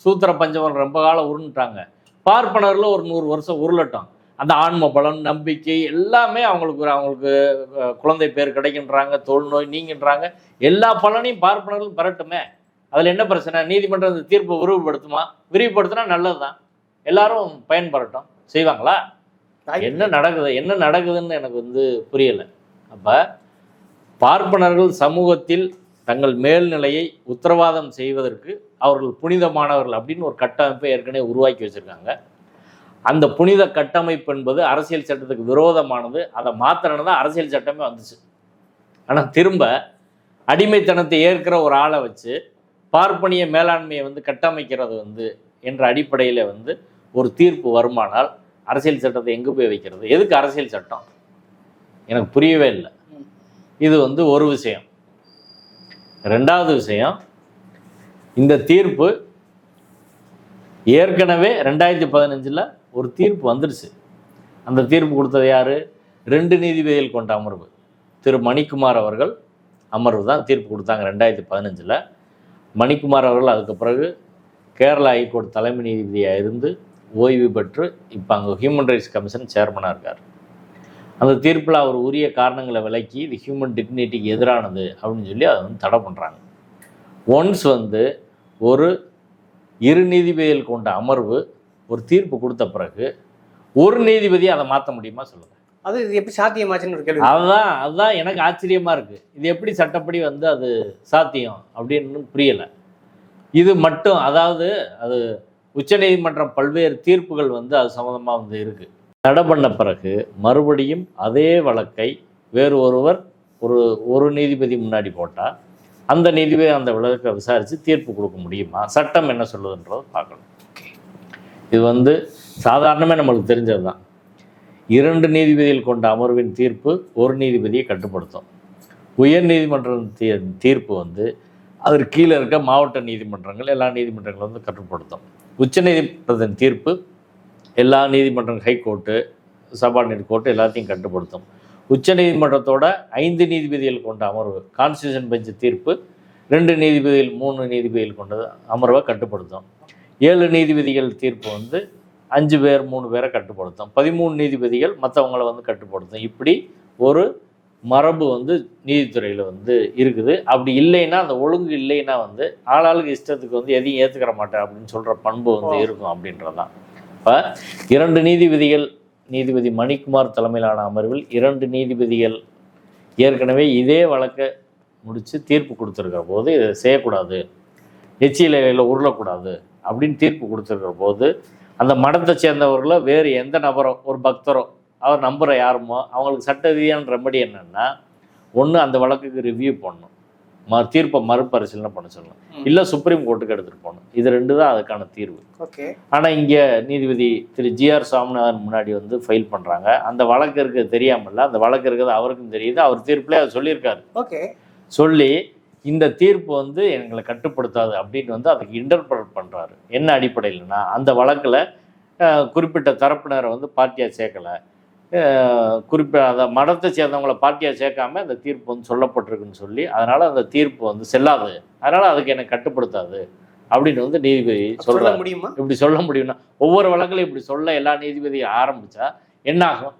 சூத்திர பஞ்சமன் ரொம்ப காலம் உருண்டுட்டாங்க, பார்ப்பனரில் ஒரு 100 வருஷம் உருளட்டும். அந்த ஆன்ம பலன், நம்பிக்கை எல்லாமே அவங்களுக்கு குழந்தை பேர் கிடைக்கின்றாங்க, தொழுநோய் நீங்கின்றாங்க, எல்லா பலனையும் பார்ப்பனர்களும் பெறட்டுமே. அதில் என்ன பிரச்சனை? நீதிமன்றம் இந்த தீர்ப்பை விரிவுபடுத்தினா நல்லது தான், எல்லாரும் பயன்பெறட்டும். செய்வாங்களா? என்ன நடக்குதுன்னு எனக்கு வந்து புரியலை. அப்போ பார்ப்பனர்கள் சமூகத்தில் தங்கள் மேல்நிலையை உத்தரவாதம் செய்வதற்கு அவர்கள் புனிதமானவர்கள் அப்படின்னு ஒரு கட்டமைப்பை ஏற்கனவே உருவாக்கி வச்சுருக்காங்க. அந்த புனித கட்டமைப்பு என்பது அரசியல் சட்டத்துக்கு விரோதமானது. அதை மாத்திரன்னு தான் அரசியல் சட்டமே வந்துச்சு. ஆனால் திரும்ப அடிமைத்தனத்தை ஏற்கிற ஒரு ஆளை வச்சு பார்ப்பனிய மேலாண்மையை வந்து கட்டமைக்கிறது வந்து என்ற அடிப்படையில் வந்து ஒரு தீர்ப்பு வருமானால் அரசியல் சட்டத்தை எங்கே போய் வைக்கிறது? எதுக்கு அரசியல் சட்டம்? எனக்கு புரியவே இல்லை. இது வந்து ஒரு விஷயம். ரெண்டாவது விஷயம், இந்த தீர்ப்பு ஏற்கனவே 2015 ஒரு தீர்ப்பு வந்துடுச்சு. அந்த தீர்ப்பு கொடுத்தது யார்? 2 நீதிபதிகள் கொண்ட அமர்வு. திரு மணிக்குமார் அவர்கள் அமர்வு தான் தீர்ப்பு கொடுத்தாங்க 2015. மணிக்குமார் அவர்கள் அதுக்கு பிறகு கேரளா ஹைகோர்ட் தலைமை நீதிபதியாக இருந்து ஓய்வு பெற்று இப்போ அங்கே ஹியூமன் ரைட்ஸ் கமிஷன் சேர்மனாக இருக்கார். அந்த தீர்ப்பில் அவர் உரிய காரணங்களை விளக்கி இது ஹியூமன் டிக்னிட்டிக்கு எதிரானது அப்படின்னு சொல்லி அதை வந்து தடை பண்ணுறாங்க. ஒன்ஸ் வந்து ஒரு 2 நீதிபதிகள் கொண்ட அமர்வு ஒரு தீர்ப்பு கொடுத்த பிறகு ஒரு நீதிபதி அதை மாற்ற முடியுமா சொல்லுங்கள்? அது இது எப்படி சாத்தியமாச்சுன்னு ஒரு கேள்வி. அதுதான் எனக்கு ஆச்சரியமாக இருக்குது. இது எப்படி சட்டப்படி வந்து அது சாத்தியம் அப்படின்னு புரியலை. இது மட்டும், அதாவது அது உச்சநீதிமன்றம் பல்வேறு தீர்ப்புகள் வந்து அது சம்மந்தமாக வந்து இருக்குது. தடை பண்ண பிறகு மறுபடியும் அதே வழக்கை வேறு ஒருவர் ஒரு நீதிபதி முன்னாடி போட்டால் அந்த நீதிபதி அந்த வழக்கை விசாரித்து தீர்ப்பு கொடுக்க முடியுமா? சட்டம் என்ன சொல்லுதுன்றதை பார்க்கணும். இது வந்து சாதாரணமே நம்மளுக்கு தெரிஞ்சது தான். 2 நீதிபதிகள் கொண்ட அமர்வின் தீர்ப்பு ஒரு நீதிபதியை கட்டுப்படுத்தும். உயர் நீதிமன்ற தீர்ப்பு வந்து அதற்கு கீழே இருக்க மாவட்ட நீதிமன்றங்கள், எல்லா நீதிமன்றங்களும் வந்து கட்டுப்படுத்தும். உச்சநீதிமன்றத்தின் தீர்ப்பு எல்லா நீதிமன்றங்கள், ஹைகோர்ட்டு, சபார்டினேட் கோர்ட்டு எல்லாத்தையும் கட்டுப்படுத்தும். உச்சநீதிமன்றத்தோட 5 நீதிபதிகள் கொண்ட அமர்வு, கான்ஸ்டியூஷன் பெஞ்ச் தீர்ப்பு 2 நீதிபதிகள் 3 நீதிபதிகள் கொண்ட அமர்வை கட்டுப்படுத்தும். 7 நீதிபதிகள் தீர்ப்பு வந்து 5 பேர் 3 பேரை கட்டுப்படுத்தும். 13 நீதிபதிகள் மற்றவங்களை வந்து கட்டுப்படுத்தும். இப்படி ஒரு மரபு வந்து நீதித்துறையில் வந்து இருக்குது. அப்படி இல்லைன்னா, அந்த ஒழுங்கு இல்லைன்னா வந்து ஆளாளுக்கு இஷ்டத்துக்கு வந்து எதையும் ஏற்றுக்கிற மாட்டேன் அப்படின்னு சொல்கிற பண்பு வந்து இருக்கும் அப்படின்றதான். இப்போ 2 நீதிபதிகள், நீதிபதி மணிக்குமார் தலைமையிலான அமர்வில் 2 நீதிபதிகள் ஏற்கனவே இதே வழக்கை முடித்து தீர்ப்பு கொடுத்துருக்கிற போது இதை செய்யக்கூடாது, எச்சிலையில் உருளக்கூடாது அப்படின்னு தீர்ப்பு கொடுத்துருக்கிற போது அந்த மடத்தை சேர்ந்தவர்களோ வேறு எந்த நபரோ, ஒரு பக்தரோ, அவர் நம்புகிற யாருமோ அவங்களுக்கு சட்ட ரீதியான ரெமடி என்னென்னா, ஒன்று அந்த வழக்குக்கு ரிவ்யூ பண்ணணும், தீர்ப்பை மறுபரிசீலனை பண்ண சொல்லணும், இல்லை சுப்ரீம் கோர்ட்டுக்கு எடுத்துகிட்டு போகணும். இது 2 தான் அதுக்கான தீர்வு. ஓகே. ஆனால் இங்கே நீதிபதி திரு GR சாமிநாதன் முன்னாடி வந்து ஃபைல் பண்ணுறாங்க. அந்த வழக்கு இருக்கிறது தெரியாமல்ல, அந்த வழக்கு இருக்கிறது அவருக்கும் தெரியுது. அவர் தீர்ப்பிலே அதை சொல்லியிருக்காரு. ஓகே. சொல்லி இந்த தீர்ப்பு வந்து எங்களை கட்டுப்படுத்தாது அப்படின்னு வந்து அதுக்கு இன்டர்பிரட் பண்ணுறாரு. என்ன அடிப்படையில்னா, அந்த வழக்கில் குறிப்பிட்ட தரப்பினரை வந்து பார்ட்டியாக சேர்க்கலை, அந்த மடத்தை சேர்ந்தவங்களை பார்ட்டியாக சேர்க்காம அந்த தீர்ப்பு வந்து சொல்லப்பட்டிருக்குன்னு சொல்லி, அதனால் அந்த தீர்ப்பு வந்து செல்லாது, அதனால் அதுக்கு எனக்கு கட்டுப்படுத்தாது அப்படின்னு வந்து நீதிபதி சொல்ல முடியுமா? இப்படி சொல்ல முடியும்னா, ஒவ்வொரு வழக்கிலும் இப்படி சொல்ல எல்லா நீதிபதியும் ஆரம்பித்தா என்ன ஆகும்?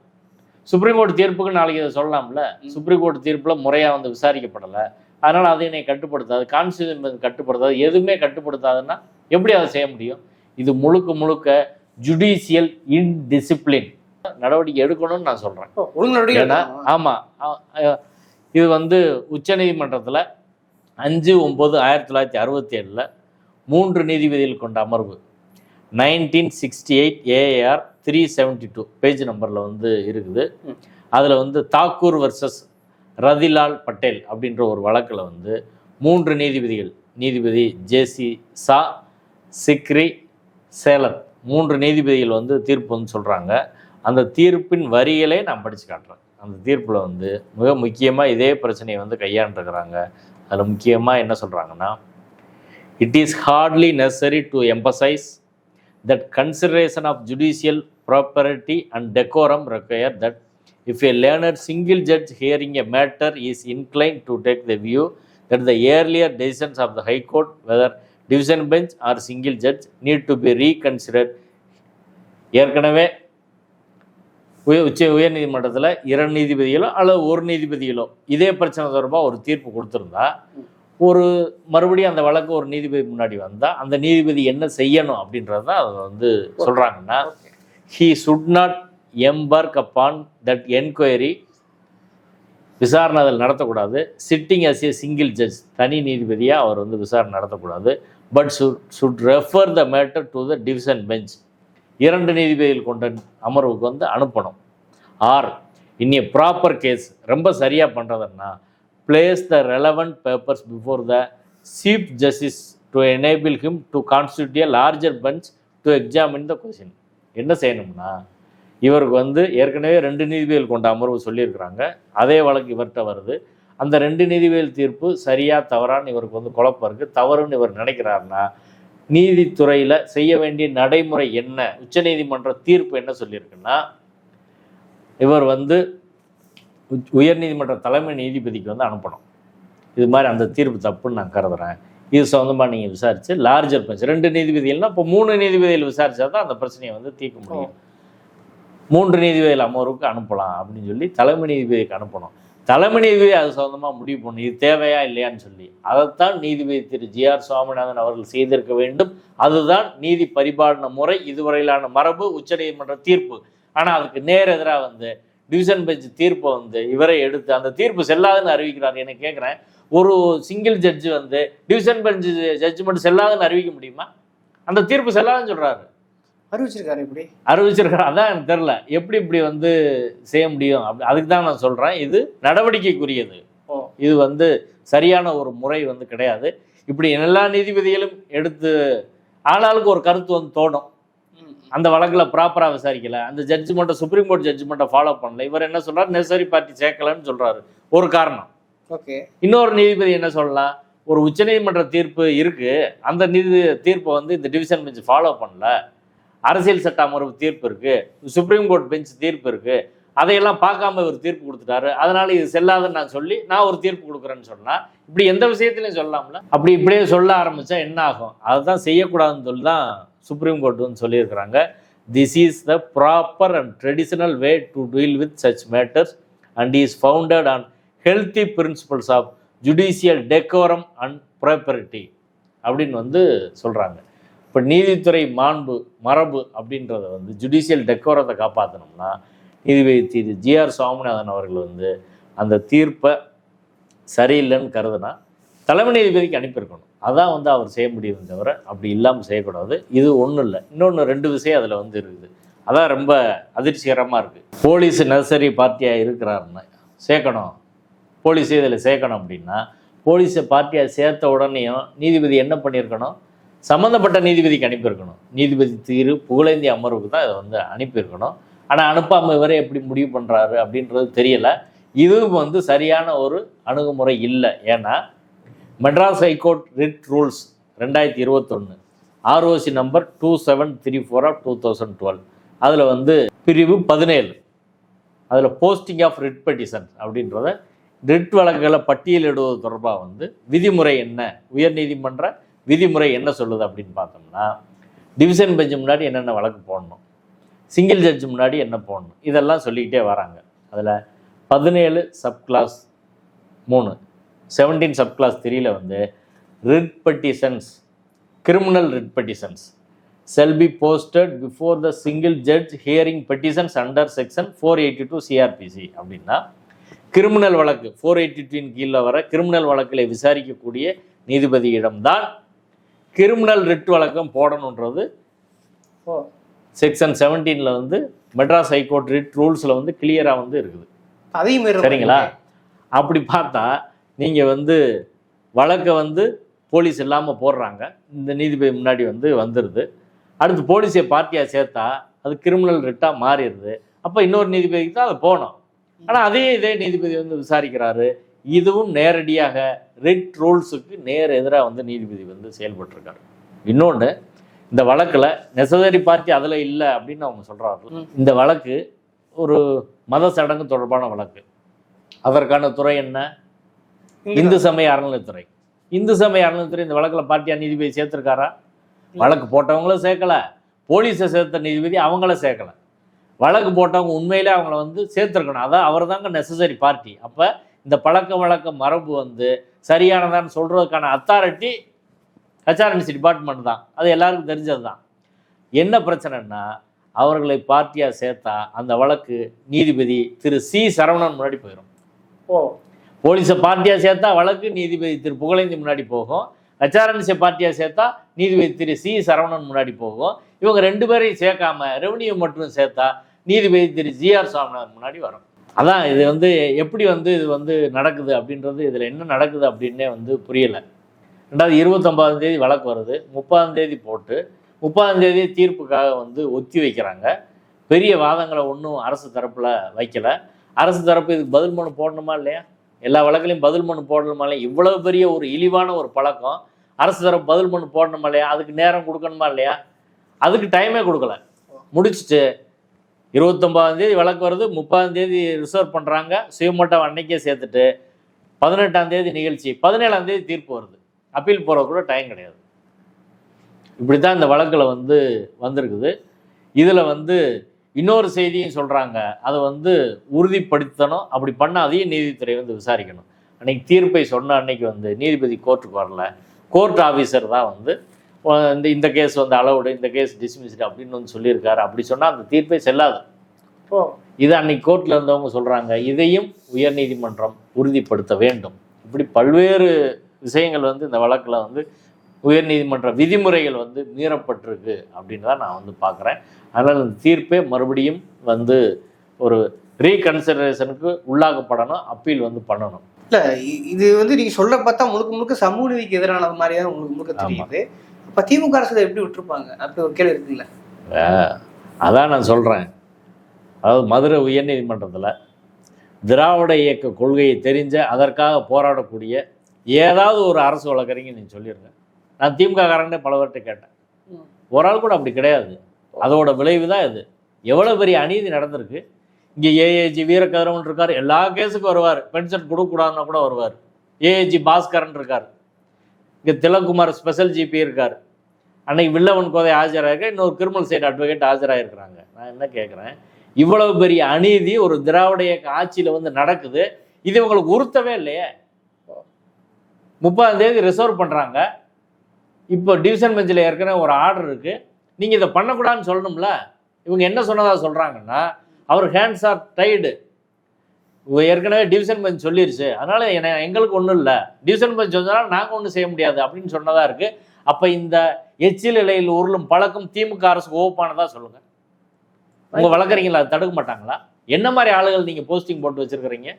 சுப்ரீம் கோர்ட் தீர்ப்புக்கு நாளைக்கு இதை சொல்லலாம்ல. சுப்ரீம் கோர்ட் தீர்ப்பில் முறையாக வந்து விசாரிக்கப்படலை, அதனால் அதை என்னை கட்டுப்படுத்தாது, கான்ஸ்டியூஷன் கட்டுப்படுத்தாது, எதுவுமே கட்டுப்படுத்தாதுன்னா எப்படி அதை செய்ய முடியும்? இது முழுக்க முழுக்க ஜுடிஷியல் இன்டிசிப்ளின். நடவடிக்கை எடுக்கணும்னு நான் சொல்கிறேன். ஏன்னா ஆமாம், இது வந்து உச்சநீதிமன்றத்தில் 5/9/1967 3 நீதிபதிகள் கொண்ட அமர்வு 1968 AAR 372 பேஜ் நம்பரில் வந்து இருக்குது. அதில் வந்து தாக்கூர் வர்சஸ் ரதிலால் பட்டேல் அப்படின்ற ஒரு வழக்கில் வந்து 3 நீதிபதிகள், நீதிபதி ஜேசி சா, சிக்ரி, சேலத் 3 நீதிபதிகள் வந்து தீர்ப்பு வந்து சொல்கிறாங்க. அந்த தீர்ப்பின் வரிகளே நான் படித்து காட்டுறேன். அந்த தீர்ப்பில் வந்து மிக முக்கியமாக இதே பிரச்சனையை வந்து கையாண்டுருக்கிறாங்க. அதில் முக்கியமாக என்ன சொல்கிறாங்கன்னா, it is hardly necessary to emphasise that consideration of judicial property and decorum require that if a learned single judge hearing a matter is inclined to take the view that the earlier decisions of the High Court, whether division bench or single judge, need to be reconsidered. ஏற்கனவே உயர் நீதிமன்றத்தில் 2 நீதிபதிகளோ அல்லது 1 நீதிபதிகளோ இதே பிரச்சனை தொடர்பாக ஒரு தீர்ப்பு கொடுத்துருந்தா, ஒரு மறுபடியும் அந்த வழக்கு ஒரு நீதிபதி முன்னாடி வந்தால் அந்த நீதிபதி என்ன செய்யணும் அப்படின்றது தான் அதை வந்து சொல்கிறாங்கன்னா, he should not embark upon that enquiry, விசாரணை அதில் நடத்தக்கூடாது. Sitting as a single judge, தனி நீதிபதியாக அவர் வந்து விசாரணை நடத்தக்கூடாது. But should refer the matter to the division bench, 2 நீதிபதிகள் கொண்ட அமர்வுக்கு வந்து அனுப்பணும். Or in a proper case, ரொம்ப சரியாக பண்ணுறதுன்னா place the relevant papers before the chief justice to enable him to constitute a larger bench to examine the question. என்ன செய்யணும்னா, இவருக்கு வந்து ஏற்கனவே 2 நீதிபதிகள் கொண்ட அமர்வு சொல்லியிருக்கிறாங்க, அதே வழக்கு இவர்கிட்ட வருது. அந்த 2 நீதிபதிகள் தீர்ப்பு சரியா தவறான்னு இவருக்கு வந்து குழப்பம் இருக்குது. தவறுன்னு இவர் நினைக்கிறாருன்னா நீதித்துறையில் செய்ய வேண்டிய நடைமுறை என்ன, உச்சநீதிமன்ற தீர்ப்பு என்ன சொல்லியிருக்குன்னா, இவர் வந்து உயர்நீதிமன்ற தலைமை நீதிபதிக்கு வந்து அனுப்பணும். இது மாதிரி அந்த தீர்ப்பு தப்புன்னு நான் கருதுறேன், இது சொந்தமாக நீங்கள் விசாரித்து லார்ஜர் பெஞ்ச் 2 நீதிபதிகள்னா இப்போ 3 நீதிபதிகள் விசாரித்தா தான் அந்த பிரச்சனையை வந்து தீர்க்க முடியும். 3 நீதிபதிகள் அமர்வுக்கு அனுப்பலாம் அப்படின்னு சொல்லி தலைமை நீதிபதிக்கு அனுப்பணும். தலைமை நீதிபதி அது சொந்தமாக முடிவு பண்ணணும், இது தேவையா இல்லையான்னு சொல்லி. அதைத்தான் நீதிபதி திரு GR சுவாமிநாதன் அவர்கள் செய்திருக்க வேண்டும். அதுதான் நீதி பரிபாலன முறை, இதுவரையிலான மரபு, உச்சநீதிமன்ற தீர்ப்பு. ஆனால் அதுக்கு நேர் எதிராக வந்து டிவிஷன் பெஞ்ச் தீர்ப்பை வந்து இவரை எடுத்து அந்த தீர்ப்பு செல்லாதுன்னு அறிவிக்கிறார். எனக்கு கேட்குறேன், ஒரு சிங்கிள் ஜட்ஜு வந்து டிவிஷன் பெஞ்ச் ஜட்ஜ்மெண்ட் செல்லாதுன்னு அறிவிக்க முடியுமா? அந்த தீர்ப்பு செல்லாதுன்னு சொல்கிறாரு. அறிவிச்சிருக்காரு, இப்படி அறிவிச்சிருக்காரு. அதான் எனக்கு தெரில எப்படி இப்படி வந்து செய்ய முடியும். அதுக்கு தான் நான் சொல்கிறேன், இது நடவடிக்கைக்குரியது. இது வந்து சரியான ஒரு முறை வந்து கிடையாது. இப்படி எல்லா நீதிபதிகளும் எடுத்து ஆளாளுக்கு ஒரு கருத்து வந்து தோணும். அந்த வழக்கில் ப்ராப்பராக விசாரிக்கல, அந்த ஜட்ஜ்மெண்ட்டை சுப்ரீம் கோர்ட் ஜட்ஜ்மெண்ட்டை ஃபாலோ பண்ணல. இவர் என்ன சொல்கிறார், நெசசரி பார்ட்டி சேர்க்கலன்னு சொல்கிறாரு. ஒரு காரணம். ஓகே, இன்னொரு நீதிபதி என்ன சொல்லலாம், ஒரு உச்சநீதிமன்ற தீர்ப்பு இருக்குது, அந்த தீர்ப்பை வந்து இந்த டிவிஷன் பெஞ்ச் ஃபாலோ பண்ணல, அரசியல் சட்ட அமர்வு தீர்ப்பு இருக்குது, சுப்ரீம் கோர்ட் பெஞ்ச் தீர்ப்பு இருக்குது, அதையெல்லாம் பார்க்காம இவர் தீர்ப்பு கொடுத்துட்டாரு, அதனால இது செல்லாதுன்னு நான் சொல்லி நான் ஒரு தீர்ப்பு கொடுக்குறேன்னு சொன்னால் இப்படி எந்த விஷயத்துலையும் சொல்லலாம்ல. அப்படி இப்படியே சொல்ல ஆரம்பித்தா என்ன ஆகும்? அதுதான் செய்யக்கூடாதுன்னு சொல்லி தான் சுப்ரீம் கோர்ட் வந்து சொல்லியிருக்கிறாங்க. This is the proper and traditional way to deal with such matters and is founded on healthy principles of judicial decorum and propriety அப்படின்னு வந்து சொல்கிறாங்க. இப்போ நீதித்துறை மாண்பு மரபு அப்படின்றத வந்து ஜுடிஷியல் டெக்கோரத்தை காப்பாற்றணும்னா நீதிபதி திரு GR சுவாமிநாதன் அவர்கள் வந்து அந்த தீர்ப்பை சரியில்லைன்னு கருதுனா தலைமை நீதிபதிக்கு அனுப்பியிருக்கணும். அதான் வந்து அவர் செய்ய முடியுமே தவிர அப்படி இல்லாமல் செய்யக்கூடாது. இது ஒன்றும் இல்லை, இன்னொன்று 2 விஷயம் அதில் வந்து இருக்குது. அதான் ரொம்ப அதிர்ச்சிகரமாக இருக்குது. போலீஸ் நெசசரி பார்ட்டியாக இருக்கிறாருன்னா சேர்க்கணும், போலீஸே இதில் சேர்க்கணும் அப்படின்னா போலீஸை பார்ட்டியாக சேர்த்த உடனேயும் நீதிபதி என்ன பண்ணியிருக்கணும், சம்மந்தப்பட்ட நீதிபதிக்கு அனுப்பியிருக்கணும். நீதிபதி திரு புகழேந்தி அமர்வுக்கு தான் இதை வந்து அனுப்பியிருக்கணும். ஆனால் அனுப்பாமல் இவரே எப்படி முடிவு பண்ணுறாரு அப்படின்றது தெரியலை. இதுவும் வந்து சரியான ஒரு அணுகுமுறை இல்லை. ஏன்னா Madras high court writ rules 2021 ROC number 2734/2012 அதில் வந்து பிரிவு 17 அதில் போஸ்டிங் ஆஃப் ரிட் பெட்டிஷன் அப்படின்றத ரிட் வழக்குகளை பட்டியலிடுவது தொடர்பாக வந்து விதிமுறை என்ன, உயர்நீதிமன்ற விதிமுறை என்ன சொல்லுது அப்படின்னு பார்த்தோம்னா, டிவிஷன் பெஞ்சு முன்னாடி என்னென்ன வழக்கு போடணும், சிங்கிள் ஜட்ஜ் முன்னாடி என்ன போடணும், இதெல்லாம் சொல்லிக்கிட்டே வராங்க. அதில் 17 சப்கிளாஸ் 3, 17 சப்கிளாஸ் 3ல் வந்து writ petitions, criminal writ petitions shall be posted before the single judge hearing petitions under section 482 CRPC. அப்படின்னா கிரிமினல் வழக்கு 482 கீழே வர கிரிமினல் வழக்கில் விசாரிக்கக்கூடிய நீதிபதியிடம்தான் கிரிமினல் ரிட் வழக்கம் போடணுன்றது செக்ஷன் 17ல் வந்து மெட்ராஸ் ஹைகோர்ட் ரிட் ரூல்ஸில் வந்து கிளியராக வந்து இருக்குது. அதையும் சரிங்களா? அப்படி பார்த்தா நீங்கள் வந்து வழக்கை வந்து போலீஸ் இல்லாமல் போடுறாங்க, இந்த நீதிபதி முன்னாடி வந்து வந்துடுது. அடுத்து போலீஸை பார்ட்டியாக சேர்த்தா அது கிரிமினல் ரிட்டாக மாறிடுது. அப்போ இன்னொரு நீதிபதிக்கு தான் அது போகணும். ஆனால் இதே நீதிபதி வந்து விசாரிக்கிறாரு. இதுவும் நேரடியாக ரிட் ரூல்ஸுக்கு எதிராக வந்து நீதிபதி வந்து செயல்பட்டுருக்காரு. இன்னொன்று, இந்த வழக்கில் நெசசரி பார்ட்டி அதில் இல்லை அப்படின்னு அவங்க சொல்கிறாங்க. இந்த வழக்கு ஒரு மத சடங்கு தொடர்பான வழக்கு. அதற்கான துறை என்ன? இந்து சமய அறநிலைத்துறை. இந்து சமய அறநிலைத்துறை இந்த வழக்கில் பார்ட்டியாக நீதிபதி சேர்த்துருக்காரா? வழக்கு போட்டவங்களும் சேர்க்கலை, போலீஸை சேர்த்த நீதிபதி அவங்கள சேர்க்கலை. வழக்கு போட்டவங்க உண்மையிலே அவங்கள வந்து சேர்த்துருக்கணும். அதான் அவர் தாங்க நெசசரி பார்ட்டி. அப்போ இந்த பழக்க வழக்க மரபு வந்து சரியானதான்னு சொல்கிறதுக்கான அத்தாரிட்டி ஹெச்ஆர்என்சி டிபார்ட்மெண்ட் தான். அது எல்லாருக்கும் தெரிஞ்சது தான். என்ன பிரச்சனைன்னா, அவர்களை பார்ட்டியாக சேர்த்தா அந்த வழக்கு நீதிபதி திரு சி சரவணன் முன்னாடி போயிடும். போலீஸை பார்ட்டியாக சேர்த்தா வழக்கு நீதிபதி திரு புகழேந்தி முன்னாடி போகும். ஹெச்ஆர்என்சி பார்ட்டியாக சேர்த்தா நீதிபதி திரு சி சரவணன் முன்னாடி போகும். இவங்க 2 பேரையும் சேர்க்காம ரெவன்யூ மட்டும் சேர்த்தா நீதிபதி திரு ஜிஆர் சாமிநாதன் முன்னாடி வரும். அதான் இது வந்து எப்படி வந்து இது வந்து நடக்குது அப்படின்றது, இதில் என்ன நடக்குது அப்படின்னே வந்து புரியலை. 29ஆம் தேதி வழக்கு வருது, 30ஆம் தேதி போட்டு 30ஆம் தேதி தீர்ப்புக்காக வந்து ஒத்தி வைக்கிறாங்க. பெரிய வாதங்களை ஒன்றும் அரசு தரப்பில் வைக்கலை. அரசு தரப்பு இதுக்கு பதில் மனு போடணுமா இல்லையா? எல்லா வழக்கிலையும் பதில் மனு போடணுமா இல்லையா? இவ்வளவு பெரிய ஒரு இழிவான ஒரு பழக்கம் அரசு தரப்பு பதில் மனு போடணுமா இல்லையா? அதுக்கு நேரம் கொடுக்கணுமா இல்லையா? அதுக்கு டைமே கொடுக்கல. முடிச்சுட்டு 29ஆம் தேதி வழக்கு வருது, 30ஆம் தேதி ரிசர்வ் பண்ணுறாங்க, சுயமட்டம் அன்னைக்கே சேர்த்துட்டு 18ஆம் தேதி நிகழ்ச்சி, 17ஆம் தேதி தீர்ப்பு வருது. அப்பீல் போகிற கூட டைம் கிடையாது. இப்படி தான் இந்த வழக்கில் வந்து வந்திருக்குது. இதில் வந்து இன்னொரு செய்தியும் சொல்கிறாங்க, அதை வந்து உறுதிப்படுத்தணும். அப்படி பண்ணால் அதையும் நீதித்துறை வந்து விசாரிக்கணும். அன்றைக்கி தீர்ப்பை சொன்ன அன்னைக்கு வந்து நீதிபதி கோர்ட்டுக்கு வரல, கோர்ட் ஆஃபீஸர் தான் வந்து இந்த கேஸ் வந்து அலவுடு, இந்த கேஸ் டிஸ்மிஸ்டு அப்படின்னு வந்து சொல்லியிருக்காரு. அப்படி சொன்னால் அந்த தீர்ப்பை செல்லாது. இது அன்னைக்கு கோர்ட்டில் இருந்தவங்க சொல்கிறாங்க. இதையும் உயர்நீதிமன்றம் உறுதிப்படுத்த வேண்டும். இப்படி பல்வேறு விஷயங்கள் வந்து இந்த வழக்கில் வந்து உயர்நீதிமன்ற விதிமுறைகள் வந்து மீறப்பட்டிருக்கு அப்படின்னு தான் நான் வந்து பார்க்குறேன். அதனால் இந்த தீர்ப்பே மறுபடியும் வந்து ஒரு ரீகன்சிடரேஷனுக்கு உள்ளாக்கப்படணும், அப்பீல் வந்து பண்ணணும். இல்லை, இது வந்து நீங்கள் சொல்ல பார்த்தா முழுக்க சமூக நீதிக்கு எதிரானது மாதிரி தான் உங்களுக்கு முழுக்க தெரியுது. இப்போ திமுக அரசு எப்படி விட்டுருப்பாங்க? அப்படி ஒரு கேள்வி இருக்குல்ல. அதான் நான் சொல்கிறேன். அதாவது மதுரை உயர்நீதிமன்றத்தில் திராவிட இயக்க கொள்கையை தெரிஞ்ச அதற்காக போராடக்கூடிய ஏதாவது ஒரு அரசு வழக்கறிஞர் நீங்கள் சொல்லிடுங்க. நான் திமுக காரனே பல பேர்கிட்ட கேட்டேன், ஒரு ஆள் கூட அப்படி கிடையாது. அதோட விளைவு தான் இது. எவ்வளோ பெரிய அநீதி நடந்திருக்கு. இங்கே ஏஏஜி வீரகதிரவன் இருக்கார், எல்லா கேஸுக்கும் வருவார். பென்ஷன் கொடுக்கக்கூடாதுன்னா கூட வருவார். ஏஏஜி பாஸ்கரன் இருக்கார். இங்கே திலக்குமார் ஸ்பெஷல் ஜிபி இருக்கார். அன்னைக்கு வில்லவன் கோதை ஆஜராக இன்னொரு கிரிமினல் சைடு அட்வொகேட் ஆஜராகிருக்கிறாங்க. நான் என்ன கேட்குறேன், இவ்வளவு பெரிய அநீதி ஒரு திராவிட இயக்க ஆட்சியில் வந்து நடக்குது. இது உங்களுக்கு உறுத்தவே இல்லையே? 30ஆம் தேதி ரிசர்வ் பண்ணுறாங்க. இப்போ டிவிஷன் பெஞ்சில் ஏற்கனவே ஒரு ஆர்டர் இருக்குது, நீங்கள் இதை பண்ணக்கூடாதுன்னு சொல்லணும்ல. இவங்க என்ன சொன்னதாக சொல்கிறாங்கன்னா, அவர் ஹேண்ட்ஸ் ஆர் டைடு, ஏற்கனவே டிவிஷன் பெஞ்ச் சொல்லிருச்சு, அதனால் எங்களுக்கு ஒன்றும் இல்லை, டிவிஷன் பெஞ்ச் சொன்னால் நாங்கள் ஒன்றும் செய்ய முடியாது அப்படின்னு சொன்னதாக இருக்குது. அப்போ இந்த எச்சில் இலையில் உருளும் பழக்கம் திமுக அரசுக்கு ஓப்பானதாக சொல்லுங்கள். உங்கள் வழக்கறிஞர்கள் அதை தடுக்க மாட்டாங்களா? என்ன மாதிரி ஆளுகள் நீங்கள் போஸ்டிங் போட்டு வச்சுருக்கிறீங்க?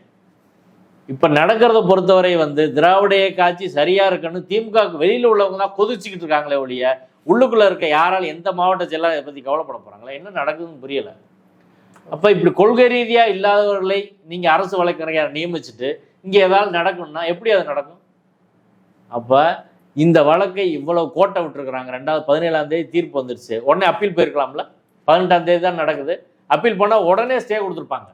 இப்போ நடக்கிறத பொறுத்தவரை வந்து திராவிட இயக்க ஆட்சி சரியாக இருக்குன்னு திமுகவுக்கு வெளியில் உள்ளவங்க தான் கொதிச்சுக்கிட்டு இருக்காங்களே ஒழிய, உள்ளுக்குள்ளே இருக்க யாரால் எந்த மாவட்ட செயலாளர் இதை பற்றி கவலைப்பட போகிறாங்களா? என்ன நடக்குதுன்னு புரியலை. அப்போ இப்படி கொள்கை ரீதியாக இல்லாதவர்களை நீங்கள் அரசு வழக்கறிஞர் நியமிச்சுட்டு இங்கே ஏதாவது நடக்கணும்னா எப்படி அது நடக்கும்? அப்போ இந்த வழக்கை இவ்வளவு கோட்டை விட்டுருக்குறாங்க. 17ஆம் தேதி தீர்ப்பு வந்துருச்சு, உடனே அப்பீல் போயிருக்கலாம்ல. 18ஆம் தேதி தான் நடக்குது. அப்பீல் பண்ணால் உடனே ஸ்டே கொடுத்துருப்பாங்க.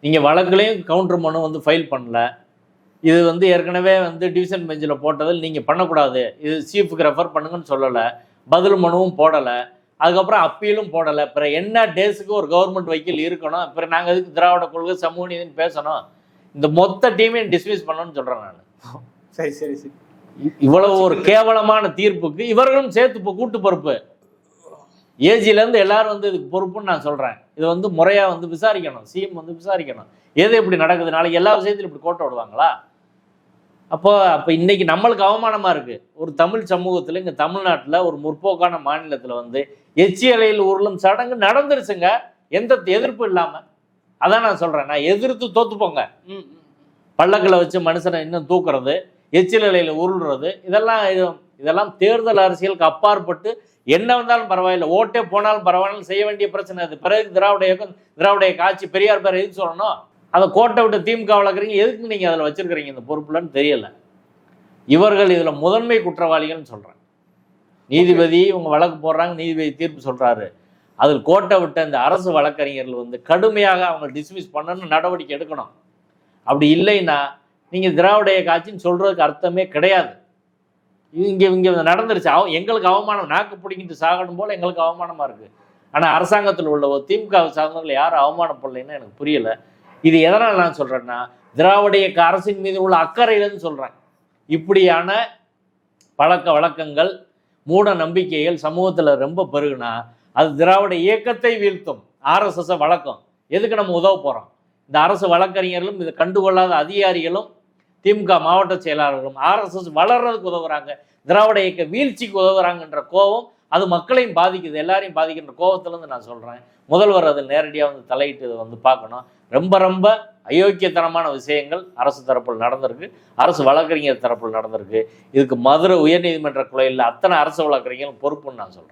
நீங்கள் வழக்குலையும் கவுண்டர் மனு வந்து ஃபைல் பண்ணல. இது வந்து ஏற்கனவே வந்து டிவிஷன் பெஞ்சில் போட்டதில் நீங்கள் பண்ணக்கூடாது, இது சீஃபுக்கு ரெஃபர் பண்ணுங்கன்னு சொல்லலை. பதில் மனுவும் போடலை. அதுக்கப்புறம் அப்பீலும் போடலை. அப்புறம் என்ன டேஸுக்கு ஒரு கவர்மெண்ட் வக்கீல் இருக்கணும், அப்புறம் நாங்கள் எதுக்கு திராவிட கொள்கை சமூக நீதினு பேசணும், இந்த மொத்த டீமையும் டிஸ்மிஸ் பண்ணணும்னு சொல்கிறேன் நான். சரி சரி சரி. இவ்வளவு ஒரு கேவலமான தீர்ப்புக்கு இவர்களும் சேர்த்து இப்போ கூட்டு பொறுப்பு. ஏஜிலேருந்து எல்லாரும் வந்து இதுக்கு பொறுப்புன்னு நான் சொல்கிறேன். இது வந்து முறையாக வந்து விசாரிக்கணும், சிஎம் வந்து விசாரிக்கணும். எது இப்படி நடக்குது, நாளைக்கு எல்லா விஷயத்திலும் இப்படி கோட்டை விடுவாங்களா? அப்போ இன்னைக்கு நம்மளுக்கு அவமானமாக இருக்குது. ஒரு தமிழ் சமூகத்தில் இங்கே தமிழ்நாட்டில் ஒரு முற்போக்கான மாநிலத்தில் வந்து எச்சியலையில் உருளும் சடங்கு நடந்துருச்சுங்க, எந்த எதிர்ப்பு இல்லாமல். அதான் நான் சொல்கிறேன், நான் எதிர்த்து தோத்துப்போங்க. பல்லக்கில் வச்சு மனுஷனை இன்னும் தூக்குறது, எச்சிலையில் உருள்றது, இதெல்லாம் தேர்தல் அரசியலுக்கு அப்பாற்பட்டு என்ன வந்தாலும் பரவாயில்லை, ஓட்டே போனாலும் பரவாயில்ல, செய்ய வேண்டிய பிரச்சனை அது. பிறகு திராவிட இயக்கம், திராவிட காட்சி, பெரியார் பேர் எதுக்கு சொல்லணும்? அதை கோட்டை விட்டு திமுக வளர்க்குறீங்க, எதுக்கு நீங்கள் அதில் வச்சிருக்கிறீங்க இந்த பொறுப்புலன்னு தெரியலை. இவர்கள் இதில் முதன்மை குற்றவாளிகள்னு சொல்கிறேன். நீதிபதி இவங்க வழக்கு போடுறாங்க, நீதிபதி தீர்ப்பு சொல்கிறாரு. அதில் கோட்டை விட்ட இந்த அரசு வழக்கறிஞர்கள் வந்து கடுமையாக அவங்க டிஸ்மிஸ் பண்ணணும்னு நடவடிக்கை எடுக்கணும். அப்படி இல்லைன்னா நீங்கள் திராவிட காட்சின்னு சொல்கிறதுக்கு அர்த்தமே கிடையாது. இங்கே நடந்துருச்சு. எங்களுக்கு அவமானம், நாக்கு பிடிக்கிட்டு சாகணும் போல் எங்களுக்கு அவமானமாக இருக்குது. ஆனால் அரசாங்கத்தில் உள்ள திமுக சார்ந்தவர்கள் யாரும் அவமானப்படலைன்னு எனக்கு புரியலை. இது எதனால் நான் சொல்கிறேன்னா, திராவிட இயக்க அரசின் மீது உள்ள அக்கறையிலேருந்து சொல்கிறேன். இப்படியான பழக்க வழக்கங்கள், மூட நம்பிக்கைகள் சமூகத்தில் ரொம்ப பெருகுனா அது திராவிட இயக்கத்தை வீழ்த்தும். ஆர்எஸ்எஸ்ஸை வழக்கம் எதுக்கு நம்ம உதவ போகிறோம்? இந்த அரசு வழக்கறிஞர்களும் இதை கண்டுகொள்ளாத அதிகாரிகளும் திமுக மாவட்ட செயலாளர்களும் ஆர்எஸ்எஸ் வளர்றதுக்கு உதவுறாங்க, திராவிட இயக்க வீழ்ச்சிக்கு உதவுறாங்கன்ற கோபம் அது மக்களையும் பாதிக்குது, எல்லாரையும் பாதிக்கின்ற கோபத்துலேருந்து நான் சொல்கிறேன். முதல்வர் அதில் நேரடியாக வந்து தலையிட்டு இதை வந்து பார்க்கணும். ரொம்ப ரொம்ப அயோக்கியத்தனமான விஷயங்கள் அரசு தரப்பில் நடந்திருக்கு, அரசு வழக்கறிஞர் தரப்பில் நடந்திருக்கு. இதுக்கு மதுரை உயர்நீதிமன்ற கிளையில் அத்தனை அரசு வழக்கறிஞர்கள் பொறுப்புன்னு நான் சொல்கிறேன்.